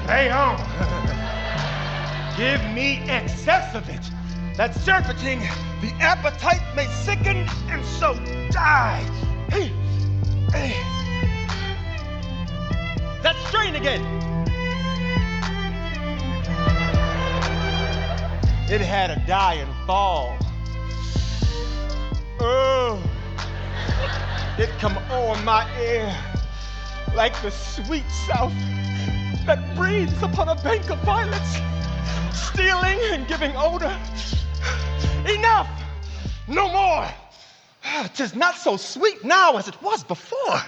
Stay on. Give me excess of it. That surfeiting, the appetite may sicken and so die. Hey, hey. That strain again. It had a die and fall. Oh, it come on my ear like the sweet south that breathes upon a bank of violets, stealing and giving odor. Enough! No more! 'Tis not so sweet now as it was before.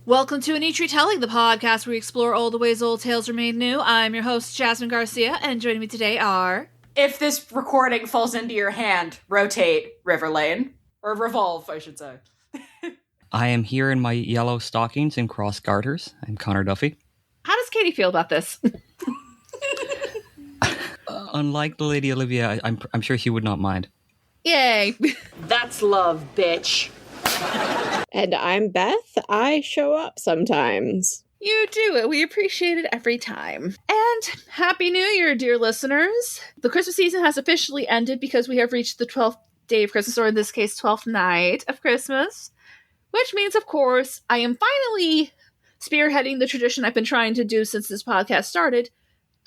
Welcome to A Neat Retelling, the podcast where we explore all the ways old tales are made new. I'm your host, Jasmine Garcia, and joining me today are... If this recording falls into your hand, rotate River Lane. Or revolve, I should say. I am here in my yellow stockings and cross garters. I'm Conor Duffy. How does Katie feel about this? Unlike the Lady Olivia, I'm sure she would not mind. Yay! That's love, bitch. And I'm Beth. I show up sometimes. You do it. We appreciate it every time. And Happy New Year, dear listeners. The Christmas season has officially ended because we have reached the 12th day of Christmas, or in this case, 12th night of Christmas. Which means, of course, I am finally spearheading the tradition I've been trying to do since this podcast started,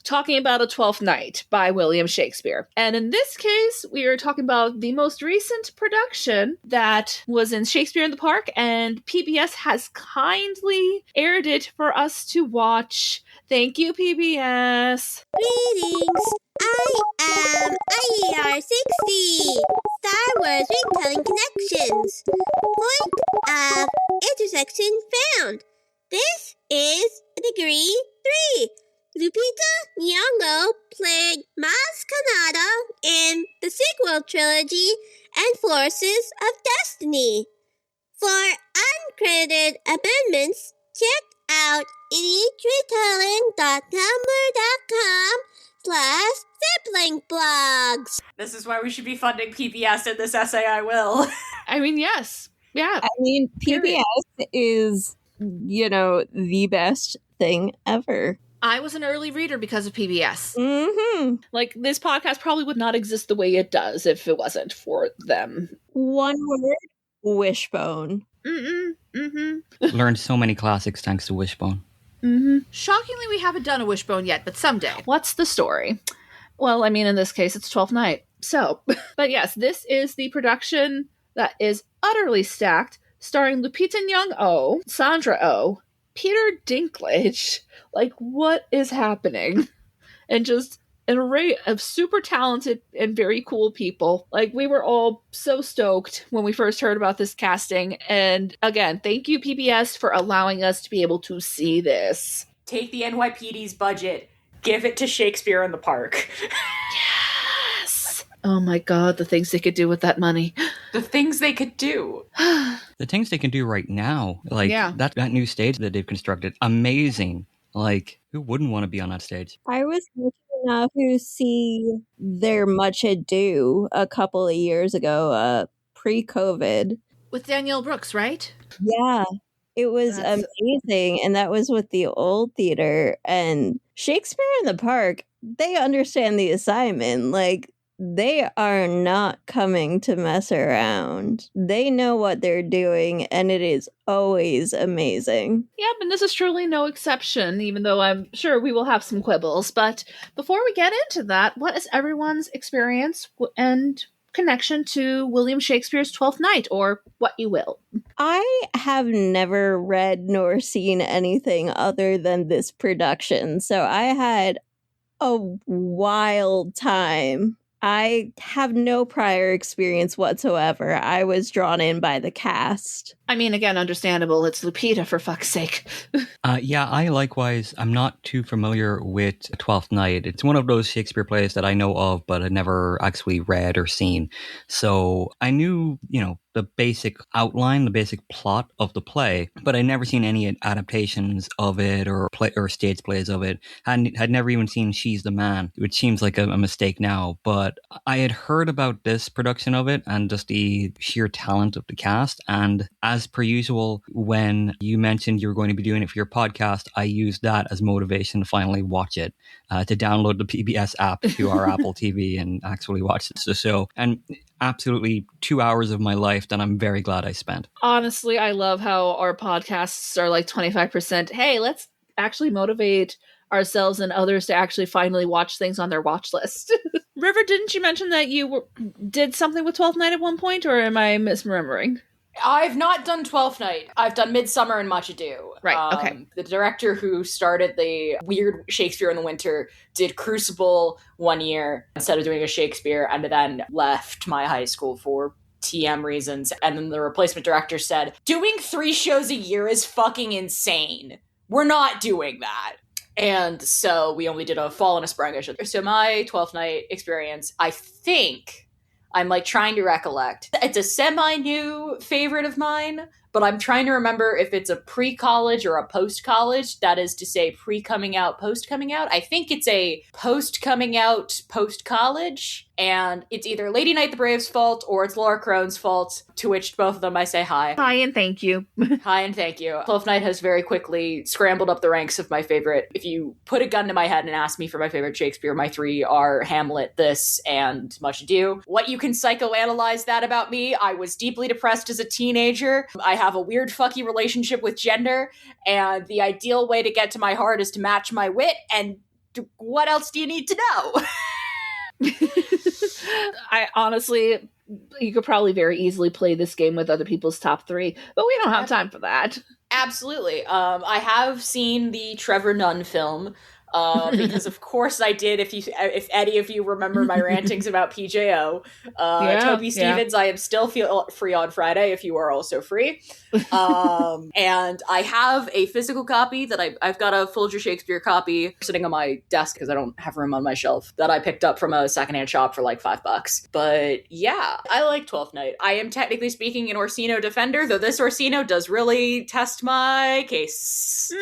talking about A Twelfth Night by William Shakespeare. And in this case, we are talking about the most recent production that was in Shakespeare in the Park, and PBS has kindly aired it for us to watch. Thank you, PBS. Greetings! I am IER60, Star Wars Retelling Connections. Point of intersection found. This is Degree 3. Lupita Nyong'o played Maz Kanata in the sequel trilogy and Forces of Destiny. For uncredited amendments, check out neatretelling.tumblr.com/sibling blogs. This is why we should be funding PBS in this essay, I will. I mean, yes. Yeah. I mean, PBS is, the best thing ever. I was an early reader because of PBS. Mm-hmm. Like, this podcast probably would not exist the way it does if it wasn't for them. One word, Wishbone. Learned so many classics thanks to Wishbone. Shockingly, we haven't done a Wishbone yet, but someday. What's the story? Well, I mean, in this case, it's 12th Night. So, but yes, this is the production that is utterly stacked, starring Lupita Nyong'o, Sandra Oh, Peter Dinklage. Like, what is happening? And just an array of super talented and very cool people. Like, we were all so stoked when we first heard about this casting. And again, thank you, PBS, for allowing us to be able to see this. Take the NYPD's budget, give it to Shakespeare in the Park. Yes! Oh my god, the things they could do with that money. The things they could do. The things they can do right now, like that new stage that they've constructed, amazing. Like, who wouldn't want to be on that stage? I was lucky enough to see their Much Ado a couple of years ago, pre-COVID. With Danielle Brooks, right? Yeah, it was amazing. And that was with the old theater. And Shakespeare in the Park, they understand the assignment. Like, they are not coming to mess around. They know what they're doing, and it is always amazing. Yep, and this is truly no exception, even though I'm sure we will have some quibbles. But before we get into that, what is everyone's experience and connection to William Shakespeare's Twelfth Night, or what you will? I have never read nor seen anything other than this production, so I had a wild time. I have no prior experience whatsoever. I was drawn in by the cast. I mean, again, understandable. It's Lupita, for fuck's sake. Yeah, I likewise, I'm not too familiar with Twelfth Night. It's one of those Shakespeare plays that I know of, but I never actually read or seen. So I knew, the basic outline, the basic plot of the play, but I'd never seen any adaptations of it or stage plays of it. Had never even seen She's the Man, which seems like a mistake now, but I had heard about this production of it and just the sheer talent of the cast. And as per usual, when you mentioned you were going to be doing it for your podcast, I used that as motivation to finally watch it, to download the PBS app to our Apple TV and actually watch the show. And absolutely 2 hours of my life that I'm very glad I spent. Honestly, I love how our podcasts are like 25%. Hey, let's actually motivate ourselves and others to actually finally watch things on their watch list. River, didn't you mention that you did something with 12th Night at one point, or am I misremembering? I've not done 12th Night. I've done Midsummer and Much Ado. Right, okay. The director who started the weird Shakespeare in the Winter did Crucible 1 year instead of doing a Shakespeare, and then left my high school for TM reasons. And then the replacement director said, doing 3 shows a year is fucking insane. We're not doing that. And so we only did a fall and a spring issue. So my 12th Night experience, I think... I'm like trying to recollect. It's a semi-new favorite of mine, but I'm trying to remember if it's a pre-college or a post-college. That is to say, pre-coming out, post-coming out. I think it's a post-coming out, post-college. And it's either Lady Knight the Brave's fault or it's Laura Crone's fault, to which both of them I say hi. Hi and thank you. Hi and thank you. 12th Night has very quickly scrambled up the ranks of my favorite. If you put a gun to my head and ask me for my favorite Shakespeare, my 3 are Hamlet, this, and Much Ado. What you can psychoanalyze that about me, I was deeply depressed as a teenager. I have a weird fucky relationship with gender, and the ideal way to get to my heart is to match my wit, and what else do you need to know? I honestly, you could probably very easily play this game with other people's top 3, but we don't have time for that. Absolutely. I have seen the Trevor Nunn film, because of course I did. If any of you remember my rantings about PJO, Toby Stevens, I am still free on Friday if you are also free. And I have a physical copy that I've got a Folger Shakespeare copy sitting on my desk because I don't have room on my shelf, that I picked up from a secondhand shop for like $5. But yeah, I like 12th Night. I am technically speaking an Orsino defender, though this Orsino does really test my case.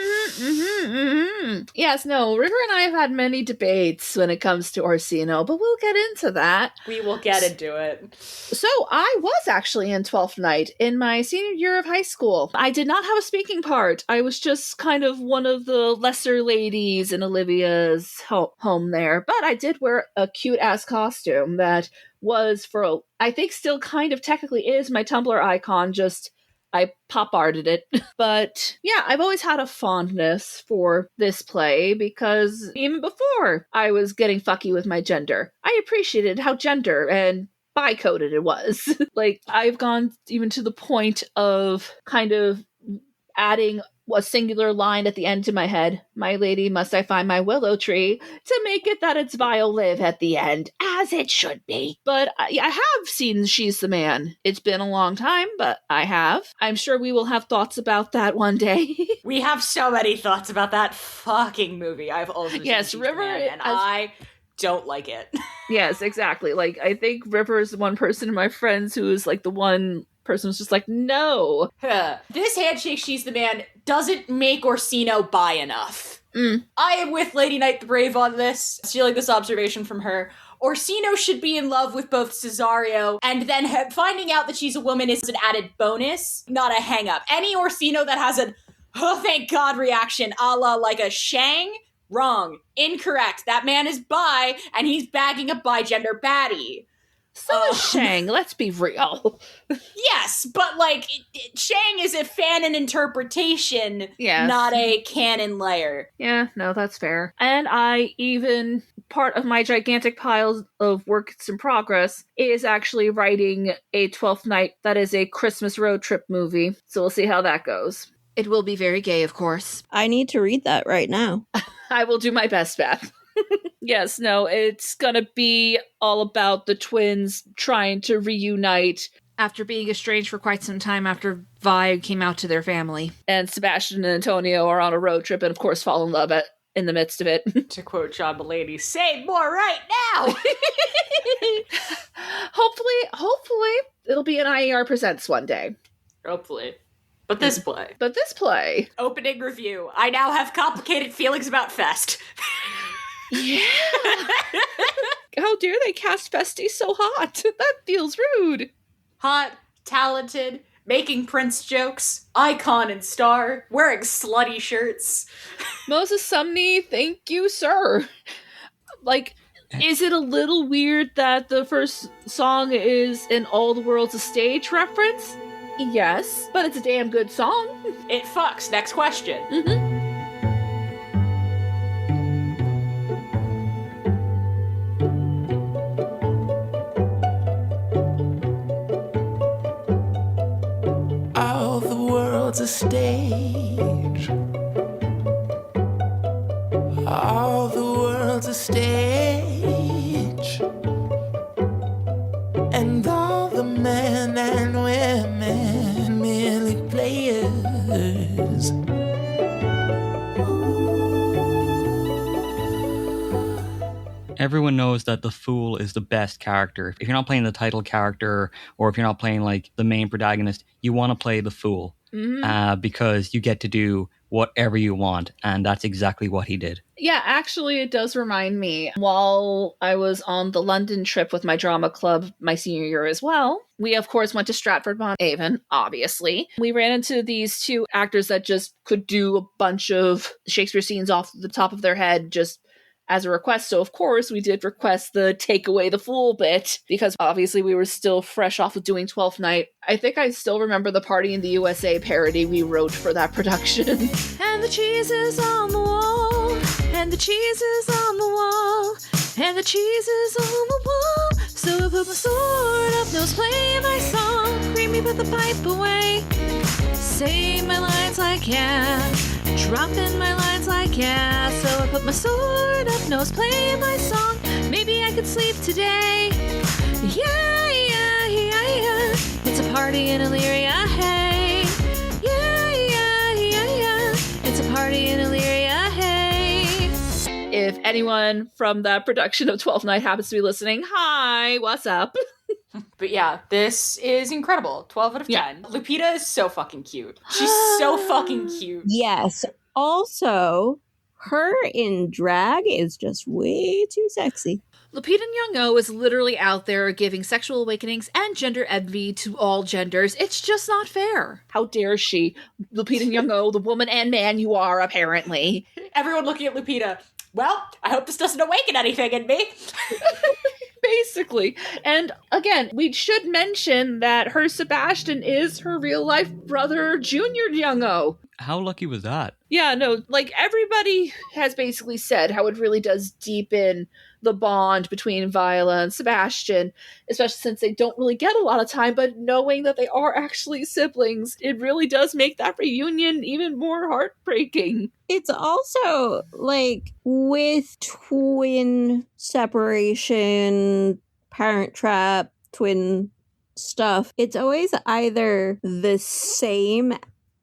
Yes, no, River and I have had many debates when it comes to Orsino, but we'll get into that. We will get into it. So I was actually in 12th Night in my senior year of high school. I did not have a speaking part. I was just kind of one of the lesser ladies in Olivia's home there, but I did wear a cute-ass costume that was I think still kind of technically is my Tumblr icon, just I pop arted it. But yeah, I've always had a fondness for this play because even before I was getting fucky with my gender, I appreciated how gender and bi-coded it was. Like, I've gone even to the point of kind of adding a singular line at the end to my head. My lady, must I find my willow tree, to make it that its vile live at the end, as it should be. But I have seen She's the Man. It's been a long time, but I have. I'm sure we will have thoughts about that one day. We have so many thoughts about that fucking movie. I've also seen She's River, the Man, and I don't like it. Yes, exactly. Like, I think River is the one person in my friends who is like the one person who's just like, no. This handshake, She's the Man, doesn't make Orsino bi enough. I am with Lady Knight the Brave on this, stealing this observation from her. Orsino should be in love with both Cesario, and then finding out that she's a woman is an added bonus, not a hang-up. Any Orsino that has an, oh thank God reaction, a la like a Shang, wrong. Incorrect. That man is bi, and he's bagging a bi-gender baddie. So is Shang, let's be real. Yes, but like, Shang is a fan and interpretation, not a canon layer. Yeah, no, that's fair. And part of my gigantic pile of works in progress is actually writing a 12th Night that is a Christmas road trip movie. So we'll see how that goes. It will be very gay, of course. I need to read that right now. I will do my best, Beth. Yes, no, it's gonna be all about the twins trying to reunite after being estranged for quite some time after Vi came out to their family. And Sebastian and Antonio are on a road trip and, of course, fall in love in the midst of it. To quote John Mulaney, say more right now! Hopefully, It'll be an IER Presents one day. Hopefully. But this play. Opening review. I now have complicated feelings about Fest. Yeah. How dare they cast Festy so hot? That feels rude. Hot, talented, making Prince jokes, icon and star, wearing slutty shirts. Moses Sumney, thank you, sir. Like, is it a little weird that the first song is an All the World's a Stage reference? Yes, but it's a damn good song. It fucks. Next question. Mm-hmm. All the world's a stage. All the world's a stage. And all the men and women merely players. Everyone knows that the fool is the best character. If you're not playing the title character, or if you're not playing like the main protagonist, you want to play the fool. Because you get to do whatever you want, and that's exactly what he did. Yeah, actually, it does remind me. While I was on the London trip with my drama club my senior year as well, we of course went to Stratford-upon-Avon, obviously. We ran into these two actors that just could do a bunch of Shakespeare scenes off the top of their head just as a request. So of course we did request the take away the fool bit, because obviously we were still fresh off of doing 12th Night. I think I still remember the Party in the USA parody we wrote for that production. And the cheese is on the wall, and the cheese is on the wall, and the cheese is on the wall. So I put my sword up, nose play my song, creamy put the pipe away, say my lines like yeah, dropping my lines like yeah. So I put my sword up, nose play my song, maybe I could sleep today. Yeah, yeah, yeah, yeah, it's a party in Illyria, hey. Yeah, yeah, yeah, yeah, it's a party in Illyria, hey. If anyone from that production of 12th Night happens to be listening, hi, what's up? But yeah, this is incredible. 12 out of 10. Yeah. Lupita is so fucking cute. She's so fucking cute. Yes. Also, her in drag is just way too sexy. Lupita Nyong'o is literally out there giving sexual awakenings and gender envy to all genders. It's just not fair. How dare she? Lupita Nyong'o, the woman and man you are, apparently. Everyone looking at Lupita. Well, I hope this doesn't awaken anything in me. Basically. And again, we should mention that her Sebastian is her real life brother, Junior Nyong'o. How lucky was that? Yeah, no, like everybody has basically said how it really does deepen the bond between Viola and Sebastian, especially since they don't really get a lot of time, but knowing that they are actually siblings, it really does make that reunion even more heartbreaking. It's also like with twin separation, parent trap, twin stuff, it's always either the same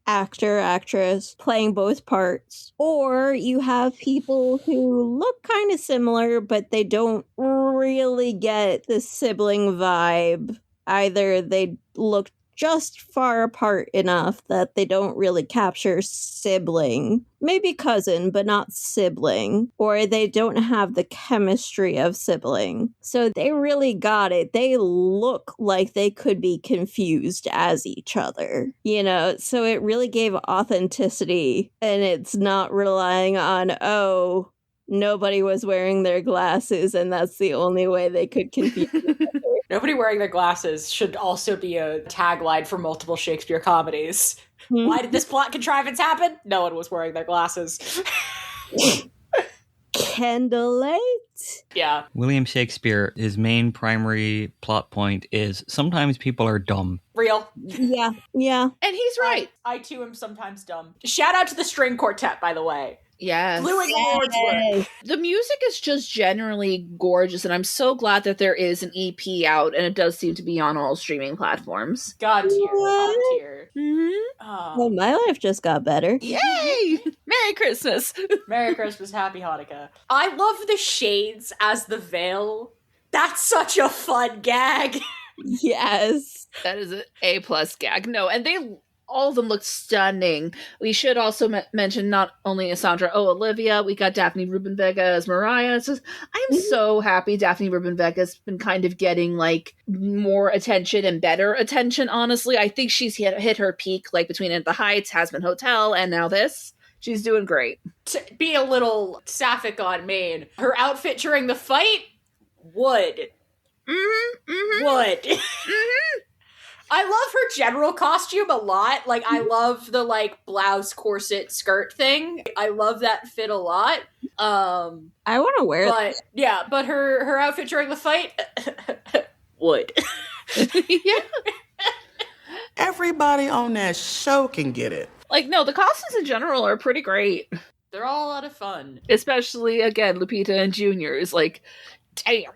actor, actress playing both parts, or you have people who look kind of similar, but they don't really get the sibling vibe. Either they look just far apart enough that they don't really capture sibling, maybe cousin, but not sibling, or they don't have the chemistry of sibling. So they really got it. They look like they could be confused as each other, you know? So it really gave authenticity, and it's not relying on, oh, nobody was wearing their glasses and that's the only way they could confuse each other. Nobody wearing their glasses should also be a tagline for multiple Shakespeare comedies. Why did this plot contrivance happen? No one was wearing their glasses. Candlelight? Yeah. William Shakespeare, his main primary plot point is sometimes people are dumb. Real. Yeah. And he's right. I too am sometimes dumb. Shout out to the string quartet, by the way. Yes. Louis Lord's work. The music is just generally gorgeous, and I'm so glad that there is an EP out, and it does seem to be on all streaming platforms. God tier. What? God tier. Mm-hmm. Well, my life just got better. Yay! Merry Christmas! Merry Christmas, Happy Hanukkah. I love the shades as the veil. That's such a fun gag. Yes. That is an A+ gag. No, and all of them look stunning. We should also mention not only Sandra Olivia, we got Daphne Rubin Vega as Mariah. I'm so happy Daphne Rubin Vega's been kind of getting like more attention and better attention, honestly. I think she's hit her peak like between In the Heights, Has Been Hotel, and now this. She's doing great. To be a little sapphic on Maine, her outfit during the fight, wood. Wood. I love her general costume a lot. Like, I love the, like, blouse, corset, skirt thing. I love that fit a lot. I want to wear that. Yeah, but her outfit during the fight, wood. Yeah. Everybody on that show can get it. Like, no, the costumes in general are pretty great. They're all a lot of fun. Especially, again, Lupita and Junior is like, damn.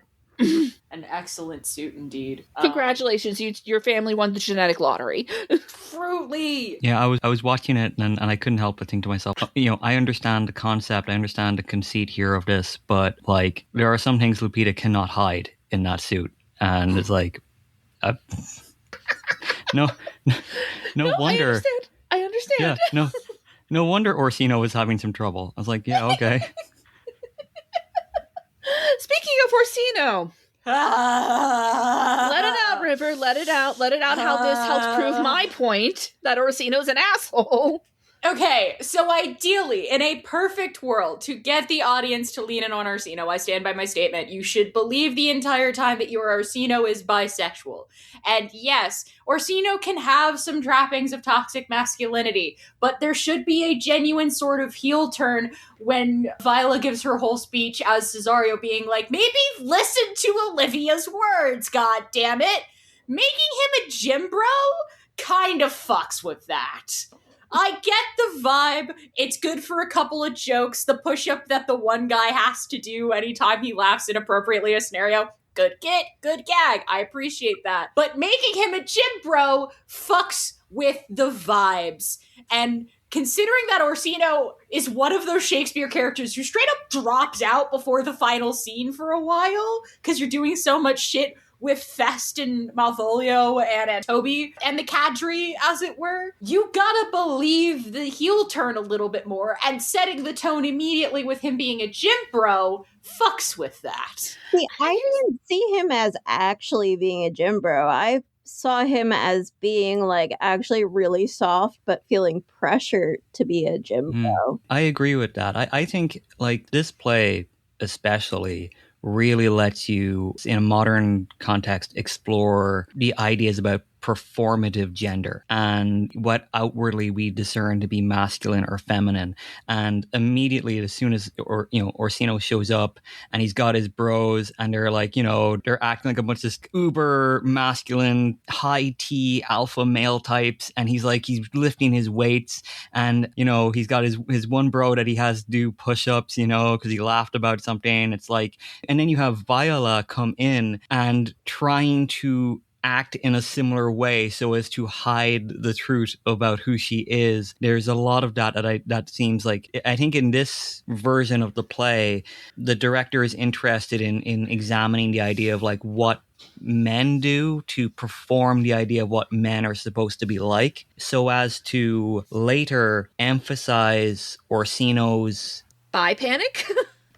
An excellent suit indeed. Congratulations, your family won the genetic lottery. Truly. Yeah, I was watching it and I couldn't help but think to myself, I understand the concept, I understand the conceit here of this, but like there are some things Lupita cannot hide in that suit, and it's like, no wonder. I understand. Yeah, no wonder Orsino was having some trouble. I was like, yeah, okay. Speaking of Orsino, let it out, River. Let it out. Let it out how this helps prove my point that Orsino's an asshole. Okay, so ideally, in a perfect world, to get the audience to lean in on Orsino, I stand by my statement, you should believe the entire time that your Orsino is bisexual. And yes, Orsino can have some trappings of toxic masculinity, but there should be a genuine sort of heel turn when Viola gives her whole speech as Cesario being like, maybe listen to Olivia's words, god damn it. Making him a gym bro kind of fucks with that. I get the vibe. It's good for a couple of jokes. The push-up that the one guy has to do anytime he laughs inappropriately in a scenario. Good gag. I appreciate that. But making him a gym bro fucks with the vibes. And considering that Orsino is one of those Shakespeare characters who straight up drops out before the final scene for a while, because you're doing so much shit with Fest and Malvolio and Toby and the cadre, as it were, you gotta believe the heel turn a little bit more, and setting the tone immediately with him being a gym bro fucks with that. See, I didn't see him as actually being a gym bro. I saw him as being like actually really soft, but feeling pressure to be a gym bro. I agree with that. I think like this play especially really lets you, in a modern context, explore the ideas about performative gender and what outwardly we discern to be masculine or feminine. And immediately, as soon as Orsino shows up and he's got his bros and they're like, they're acting like a bunch of uber masculine, high T alpha male types, and he's lifting his weights, and he's got his one bro that he has to do push-ups, because he laughed about something. It's like, and then you have Viola come in and trying to act in a similar way so as to hide the truth about who she is. There's a lot of that seems like, I think in this version of the play, the director is interested in examining the idea of like what men do to perform the idea of what men are supposed to be like, so as to later emphasize Orsino's bi panic.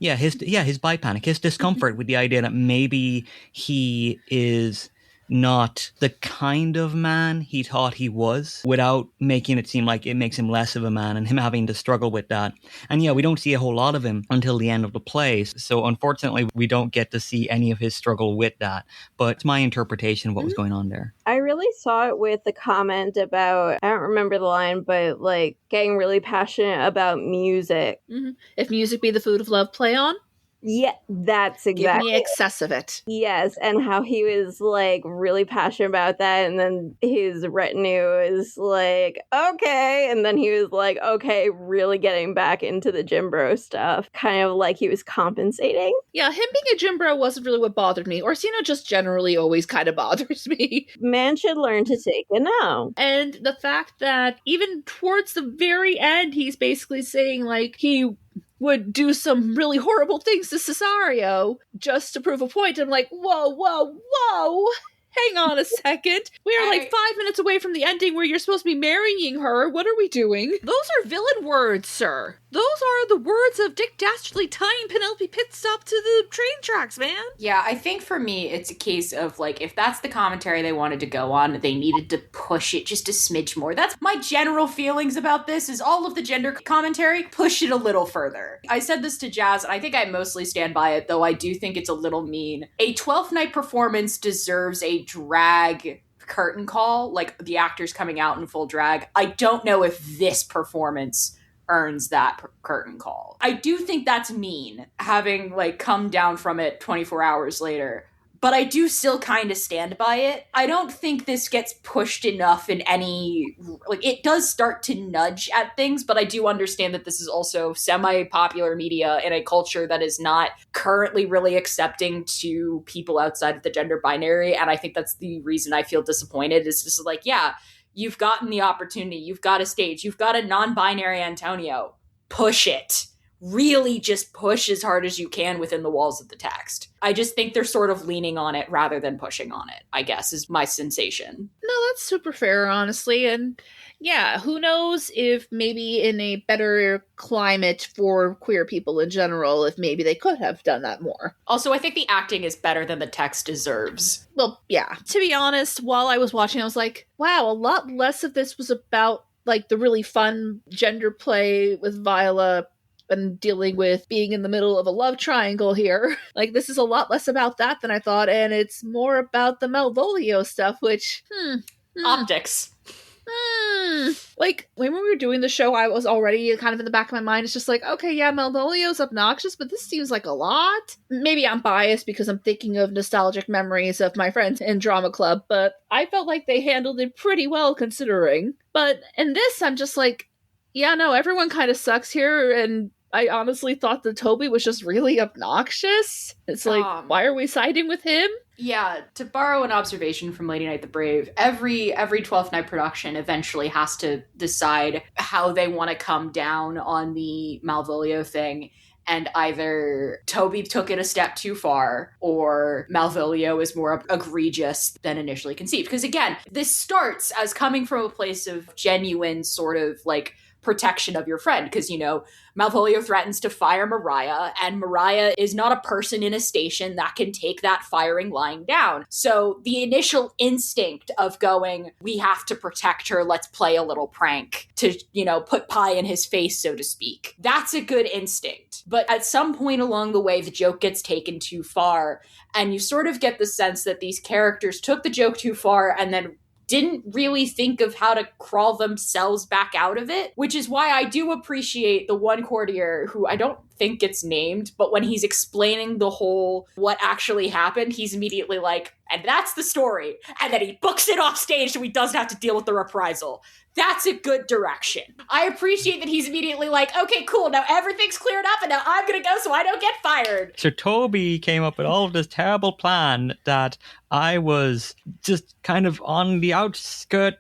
his bi panic, his discomfort with the idea that maybe he is not the kind of man he thought he was, without making it seem like it makes him less of a man, and him having to struggle with that. And we don't see a whole lot of him until the end of the play. So unfortunately, we don't get to see any of his struggle with that. But it's my interpretation of what was going on there. I really saw it with the comment about, I don't remember the line, but like getting really passionate about music. Mm-hmm. If music be the food of love, play on. Yeah, that's exactly. Give me excess of it. Yes, and how he was like really passionate about that, and then his retinue is like, okay, and then he was like, okay, really getting back into the gym bro stuff, kind of like he was compensating. Yeah, him being a gym bro wasn't really what bothered me. Orsino just generally always kind of bothers me. Man should learn to take a no. And the fact that even towards the very end, he's basically saying like he would do some really horrible things to Cesario just to prove a point. I'm like, whoa. hang on a second. We are like 5 minutes away from the ending where you're supposed to be marrying her. What are we doing? Those are villain words, sir. Those are the words of Dick Dastardly tying Penelope Pitstop to the train tracks, man. Yeah, I think for me, it's a case of, like, if that's the commentary they wanted to go on, they needed to push it just a smidge more. That's my general feelings about this, is all of the gender commentary, push it a little further. I said this to Jazz, and I think I mostly stand by it, though I do think it's a little mean. A 12th night performance deserves a drag curtain call, like the actors coming out in full drag. I don't know if this performance earns that curtain call. I do think that's mean, having like come down from it 24 hours later, but I do still kind of stand by it. I don't think this gets pushed enough in any, like, it does start to nudge at things, but I do understand that this is also semi-popular media in a culture that is not currently really accepting to people outside of the gender binary, and I think that's the reason I feel disappointed. It's just like, yeah, you've gotten the opportunity. You've got a stage. You've got a non-binary Antonio. Push it. Really just push as hard as you can within the walls of the text. I just think they're sort of leaning on it rather than pushing on it, I guess, is my sensation. No, that's super fair, honestly. And yeah, who knows if maybe in a better climate for queer people in general, if maybe they could have done that more. Also, I think the acting is better than the text deserves. Well, yeah. To be honest, while I was watching, I was like, wow, a lot less of this was about like the really fun gender play with Viola and dealing with being in the middle of a love triangle here. Like, this is a lot less about that than I thought, and it's more about the Malvolio stuff, which, Optics. Like, when we were doing the show, I was already kind of in the back of my mind, it's just like, okay, yeah, Malvolio's obnoxious, but this seems like a lot. Maybe I'm biased because I'm thinking of nostalgic memories of my friends in drama club, but I felt like they handled it pretty well considering. But in this, I'm just like, yeah, no, everyone kind of sucks here, and I honestly thought that Toby was just really obnoxious. It's like, why are we siding with him? Yeah, to borrow an observation from Lady Night the Brave, every 12th night production eventually has to decide how they want to come down on the Malvolio thing. And either Toby took it a step too far, or Malvolio is more egregious than initially conceived. Because again, this starts as coming from a place of genuine sort of like protection of your friend, because, you know, Malvolio threatens to fire Mariah, and Mariah is not a person in a station that can take that firing lying down. So the initial instinct of going, we have to protect her, let's play a little prank to, you know, put pie in his face, so to speak. That's a good instinct. But at some point along the way, the joke gets taken too far, and you sort of get the sense that these characters took the joke too far and then didn't really think of how to crawl themselves back out of it, which is why I do appreciate the one courtier who I don't think gets named, but when he's explaining the whole what actually happened, he's immediately like, and that's the story, and then he books it off stage so he doesn't have to deal with the reprisal. That's a good direction. I appreciate that he's immediately like, okay, cool, now everything's cleared up and now I'm gonna go so I don't get fired. So Toby came up with all of this terrible plan that I was just kind of on the outskirt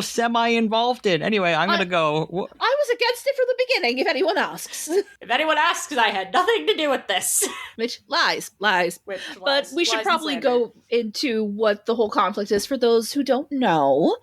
semi-involved in. Anyway, I'm gonna go. I was against it from the beginning, if anyone asks. If anyone asks, I had nothing to do with this. Which, lies. But we should probably go into what the whole conflict is for those who don't know.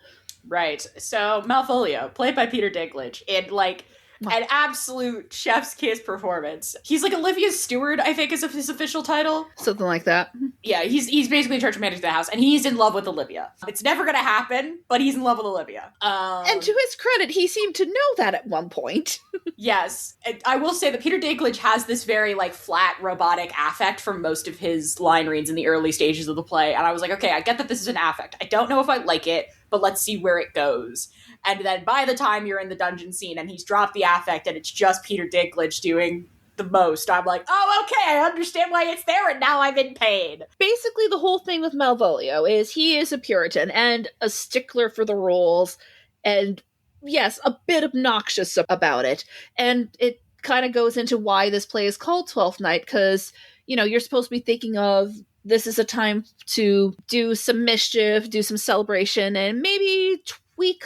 Right. So, Malvolio, played by Peter Dinklage, in, like, an absolute chef's kiss performance. He's like Olivia Stewart, I think is his official title. Something like that. Yeah, he's basically in charge of managing the house, and he's in love with Olivia. It's never gonna happen, but he's in love with Olivia. And to his credit, he seemed to know that at one point. Yes. And I will say that Peter Dinklage has this very, like, flat, robotic affect for most of his line reads in the early stages of the play, and I was like, okay, I get that this is an affect. I don't know if I like it, but let's see where it goes. And then by the time you're in the dungeon scene and he's dropped the affect and it's just Peter Dinklage doing the most, I'm like, oh, okay, I understand why it's there and now I'm in pain. Basically, the whole thing with Malvolio is he is a Puritan and a stickler for the rules, and yes, a bit obnoxious about it. And it kind of goes into why this play is called 12th Night, because, you know, you're supposed to be thinking of this is a time to do some mischief, do some celebration, and maybe tweak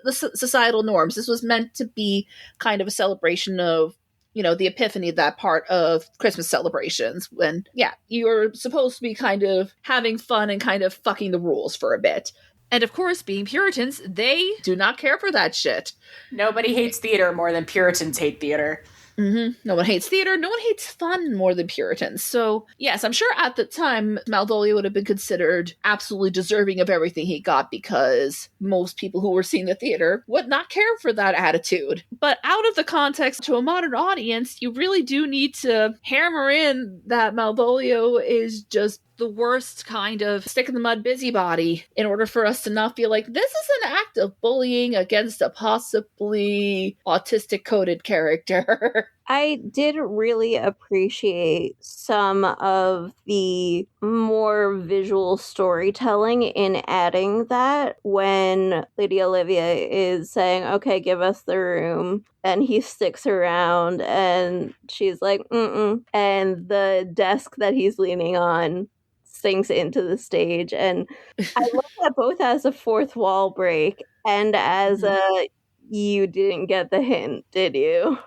the societal norms. This was meant to be kind of a celebration of the epiphany, that part of Christmas celebrations when, you're supposed to be kind of having fun and kind of fucking the rules for a bit. And of course, being Puritans, they do not care for that shit. Nobody hates theater more than Puritans hate theater. Mm-hmm. No one hates theater. No one hates fun more than Puritans. So, yes, I'm sure at the time, Malvolio would have been considered absolutely deserving of everything he got because most people who were seeing the theater would not care for that attitude. But out of the context to a modern audience, you really do need to hammer in that Malvolio is just the worst kind of stick in the mud busybody in order for us to not feel like this is an act of bullying against a possibly autistic coded character. I did really appreciate some of the more visual storytelling in adding that when Lady Olivia is saying, okay, give us the room. And he sticks around and she's like, mm-mm. And the desk that he's leaning on sinks into the stage. And I look at both as a fourth wall break and as a, you didn't get the hint, did you?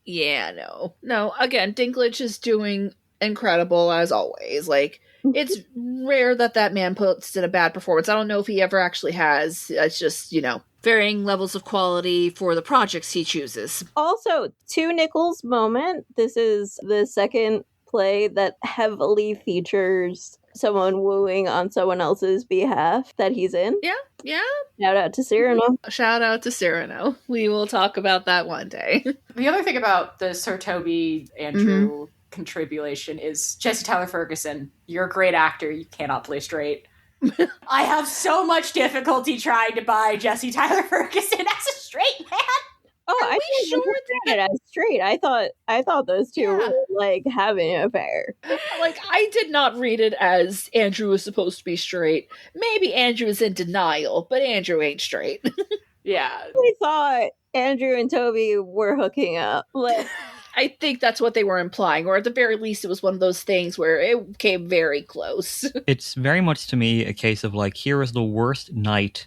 Yeah, no. Again, Dinklage is doing incredible as always. Like, it's rare that man puts in a bad performance. I don't know if he ever actually has. It's just, varying levels of quality for the projects he chooses. Also, 2 Nichols moment. This is the second play that heavily features someone wooing on someone else's behalf that he's in. Yeah. Shout out to Cyrano. Shout out to Cyrano. We will talk about that one day. The other thing about the Sir Toby Andrew contribution is Jesse Tyler Ferguson. You're a great actor. You cannot play straight. I have so much difficulty trying to buy Jesse Tyler Ferguson as a straight man. Oh, I didn't understand it as straight. I thought those two were like having an affair. Like, I did not read it as Andrew was supposed to be straight. Maybe Andrew is in denial, but Andrew ain't straight. Yeah. We thought Andrew and Toby were hooking up. Like, I think that's what they were implying, or at the very least, it was one of those things where it came very close. It's very much to me a case of like, here is the worst knight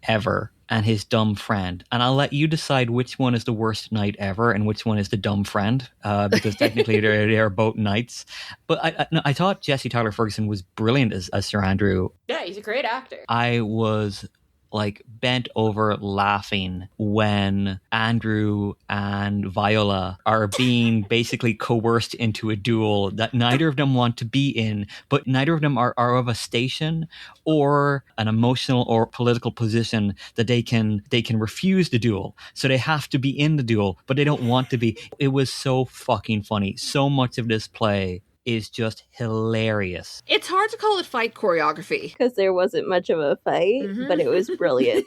ever and his dumb friend, and I'll let you decide which one is the worst knight ever and which one is the dumb friend, because technically they're both knights. But I thought Jesse Tyler Ferguson was brilliant as Sir Andrew. Yeah, he's a great actor. I was like bent over laughing when Andrew and Viola are being basically coerced into a duel that neither of them want to be in, but neither of them are of a station or an emotional or political position that they can refuse the duel. So they have to be in the duel, but they don't want to be. It was so fucking funny. So much of this play is just hilarious. It's hard to call it fight choreography. because there wasn't much of a fight, but it was brilliant.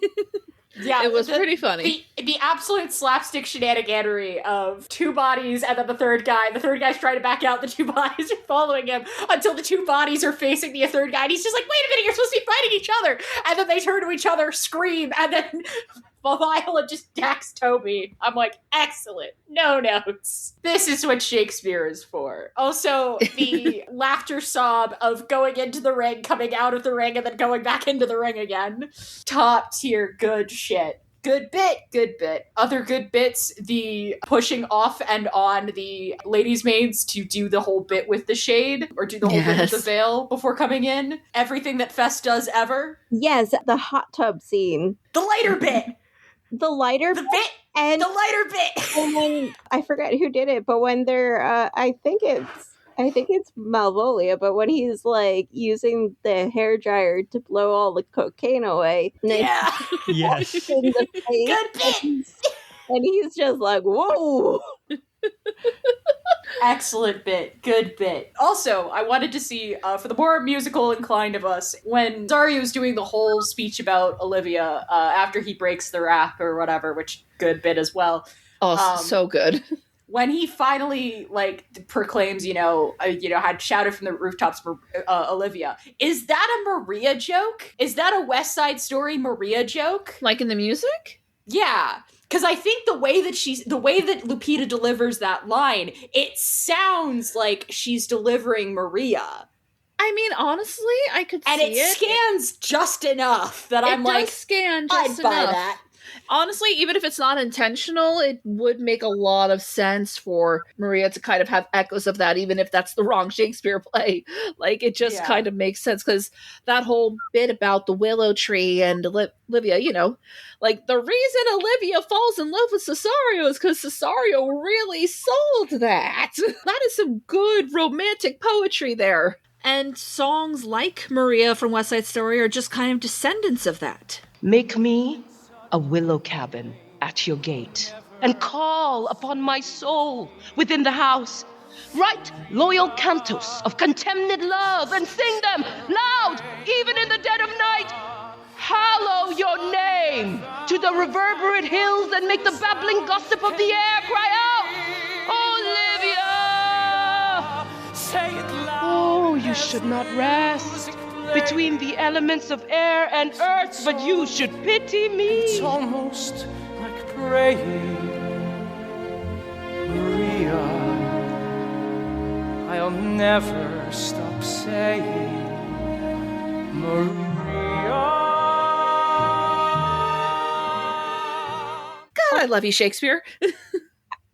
Yeah, it was pretty funny. The absolute slapstick shenaniganery of 2 bodies and then the third guy. The third guy's trying to back out. The 2 bodies are following him until the 2 bodies are facing the third guy. And he's just like, wait a minute, you're supposed to be fighting each other. And then they turn to each other, scream, and then Viola just decks Toby. I'm like, excellent. No notes. This is what Shakespeare is for. Also, the laughter sob of going into the ring, coming out of the ring, and then going back into the ring again. Top tier good shit. Good bit. Other good bits, the pushing off and on the ladies' maids to do the whole bit with the shade, or do the whole bit with the veil before coming in. Everything that Fest does ever. Yes, the hot tub scene. The lighter bit. The lighter bit. And the lighter bit. And when, I forget who did it, but when they're, I think it's Malvolio, but when he's like using the hairdryer to blow all the cocaine away. Yeah. Yes. In the face, Good bit. and he's just like, whoa. Excellent bit. Good bit. Also, I wanted to see, for the more musical inclined of us, when Dario was doing the whole speech about Olivia after he breaks the rap or whatever, which good bit as well. Oh, so good. When he finally, proclaims, had shouted from the rooftops, Olivia, is that a Maria joke? Is that a West Side Story Maria joke? Like in the music? Yeah. Because I think the way that Lupita delivers that line, it sounds like she's delivering Maria. I mean, honestly, I could see it. And it scans just enough that I'm like, scan just I'd buy enough. that. Honestly, even if it's not intentional, it would make a lot of sense for Maria to kind of have echoes of that, even if that's the wrong Shakespeare play. Like, it just kind of makes sense, because that whole bit about the willow tree and Olivia, like, the reason Olivia falls in love with Cesario is because Cesario really sold that. That is some good romantic poetry there. And songs like Maria from West Side Story are just kind of descendants of that. Make me a willow cabin at your gate, and call upon my soul within the house. Write loyal cantos of contemned love, and sing them loud, even in the dead of night. Hallow your name to the reverberate hills, and make the babbling gossip of the air cry out, Olivia! Say it loud. Oh, you should not rest between the elements of air and earth, but you should pity me. It's almost like praying, Maria. I'll never stop saying, Maria. God, I love you, Shakespeare.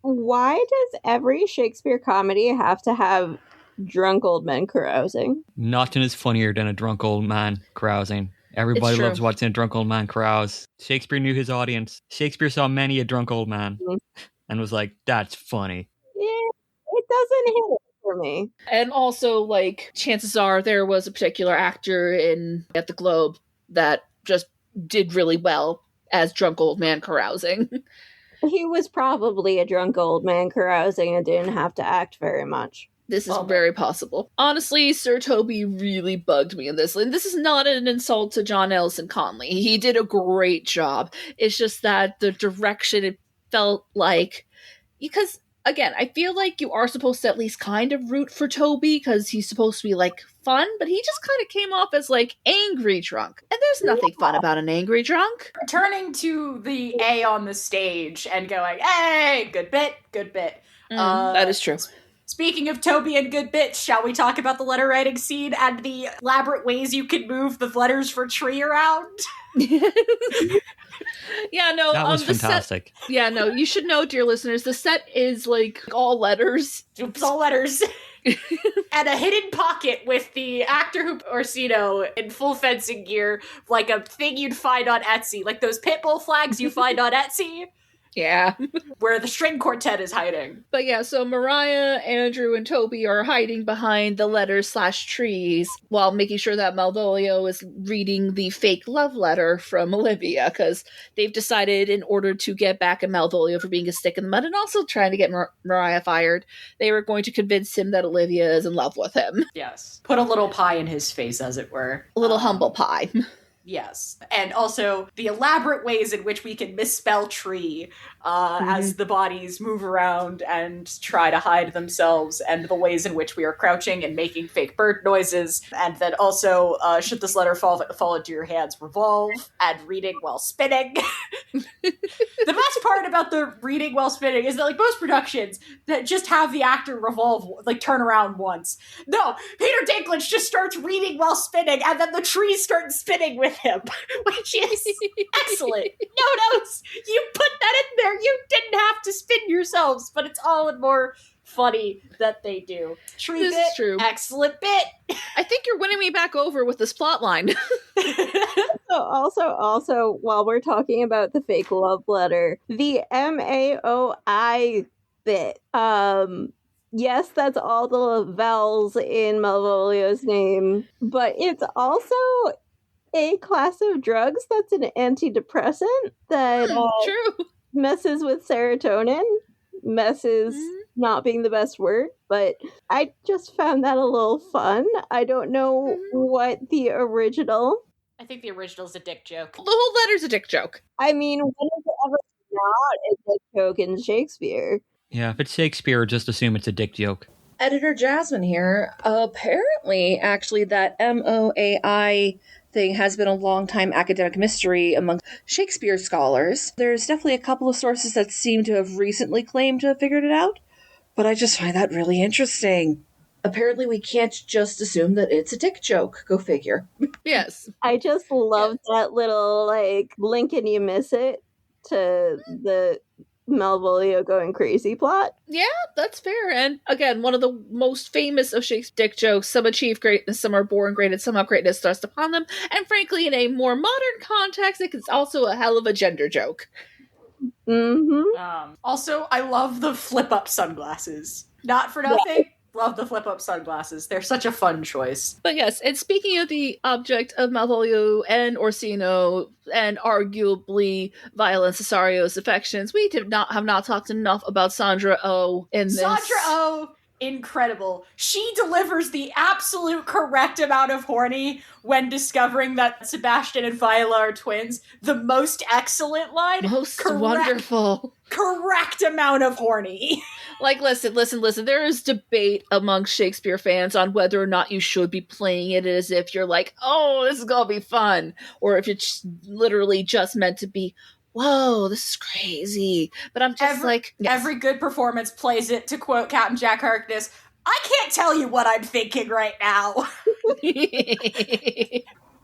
Why does every Shakespeare comedy have to have drunk old men carousing? Nothing is funnier than a drunk old man carousing. Everybody loves watching a drunk old man carouse. Shakespeare knew his audience. Shakespeare saw many a drunk old man and was like, that's funny. Yeah, it doesn't hit it for me. And also, like, chances are there was a particular actor at the Globe that just did really well as drunk old man carousing. He was probably a drunk old man carousing and didn't have to act very much. This is very possible. Honestly, Sir Toby really bugged me in this. And this is not an insult to John Ellison Conley. He did a great job. It's just that the direction, it felt like... Because, again, I feel like you are supposed to at least kind of root for Toby, because he's supposed to be, like, fun, but he just kind of came off as, like, angry drunk. And there's nothing fun about an angry drunk. Turning to the A on the stage and going, hey, good bit, good bit. That is true. Speaking of Toby and good bits, shall we talk about the letter writing scene and the elaborate ways you can move the letters for tree around? Yeah, no. That was fantastic. You should know, dear listeners, the set is like all letters. It's all letters. And a hidden pocket with the actor who Orsino in full fencing gear, like a thing you'd find on Etsy, like those Pitbull flags you find on Etsy. Yeah. Where the string quartet is hiding. But yeah, so Mariah, Andrew, and Toby are hiding behind the letters/trees while making sure that Malvolio is reading the fake love letter from Olivia, because they've decided, in order to get back at Malvolio for being a stick in the mud and also trying to get Mariah fired, they were going to convince him that Olivia is in love with him. Yes. Put a little pie in his face, as it were. A little humble pie. Yes. And also the elaborate ways in which we can misspell tree as the bodies move around and try to hide themselves, and the ways in which we are crouching and making fake bird noises. And then also, should this letter fall into your hands, revolve, and reading while spinning. The best part about the reading while spinning is that, like, most productions that just have the actor revolve, like, turn around once. No, Peter Dinklage just starts reading while spinning, and then the trees start spinning with him, which is excellent. No notes. You put that in there. You didn't have to spin yourselves, but it's all and more funny that they do. Tree this bit, is true. Excellent bit. I think you're winning me back over with this plot line. Also, while we're talking about the fake love letter, the MAOI bit. Yes, that's all the vowels in Malvolio's name, but it's also a class of drugs that's an antidepressant that True. messes with serotonin. Messes not being the best word, but I just found that a little fun. I don't know what the original... I think the original's a dick joke. The whole letter's a dick joke. I mean, when is it ever not a dick joke in Shakespeare? Yeah, if it's Shakespeare, just assume it's a dick joke. Editor Jasmine here. Apparently, actually, that MOAI thing has been a long-time academic mystery among Shakespeare scholars. There's definitely a couple of sources that seem to have recently claimed to have figured it out, but I just find that really interesting. Apparently, we can't just assume that it's a dick joke. Go figure. Yes. I just love that little, like, blink and you miss it to the Malvolio going crazy plot. Yeah, that's fair. And again, one of the most famous of Shakespeare's dick jokes: some achieve greatness, some are born great, and some have greatness thrust upon them. And frankly, in a more modern context, it's also a hell of a gender joke. Mm-hmm. Also, I love the flip-up sunglasses. Not for nothing. Yeah. Love the flip-up sunglasses. They're such a fun choice. But yes, and speaking of the object of Malvolio and Orsino, and arguably Viola Cesario's affections, we have not talked enough about Sandra Oh in this. Sandra Oh, incredible. She delivers the absolute correct amount of horny when discovering that Sebastian and Viola are twins. The most excellent line. Most wonderful. Correct amount of horny. Like, listen. There is debate among Shakespeare fans on whether or not you should be playing it as if you're like, oh, this is gonna be fun, or if it's literally just meant to be, whoa, this is crazy. But I'm just every good performance plays it, to quote Captain Jack Harkness, I can't tell you what I'm thinking right now.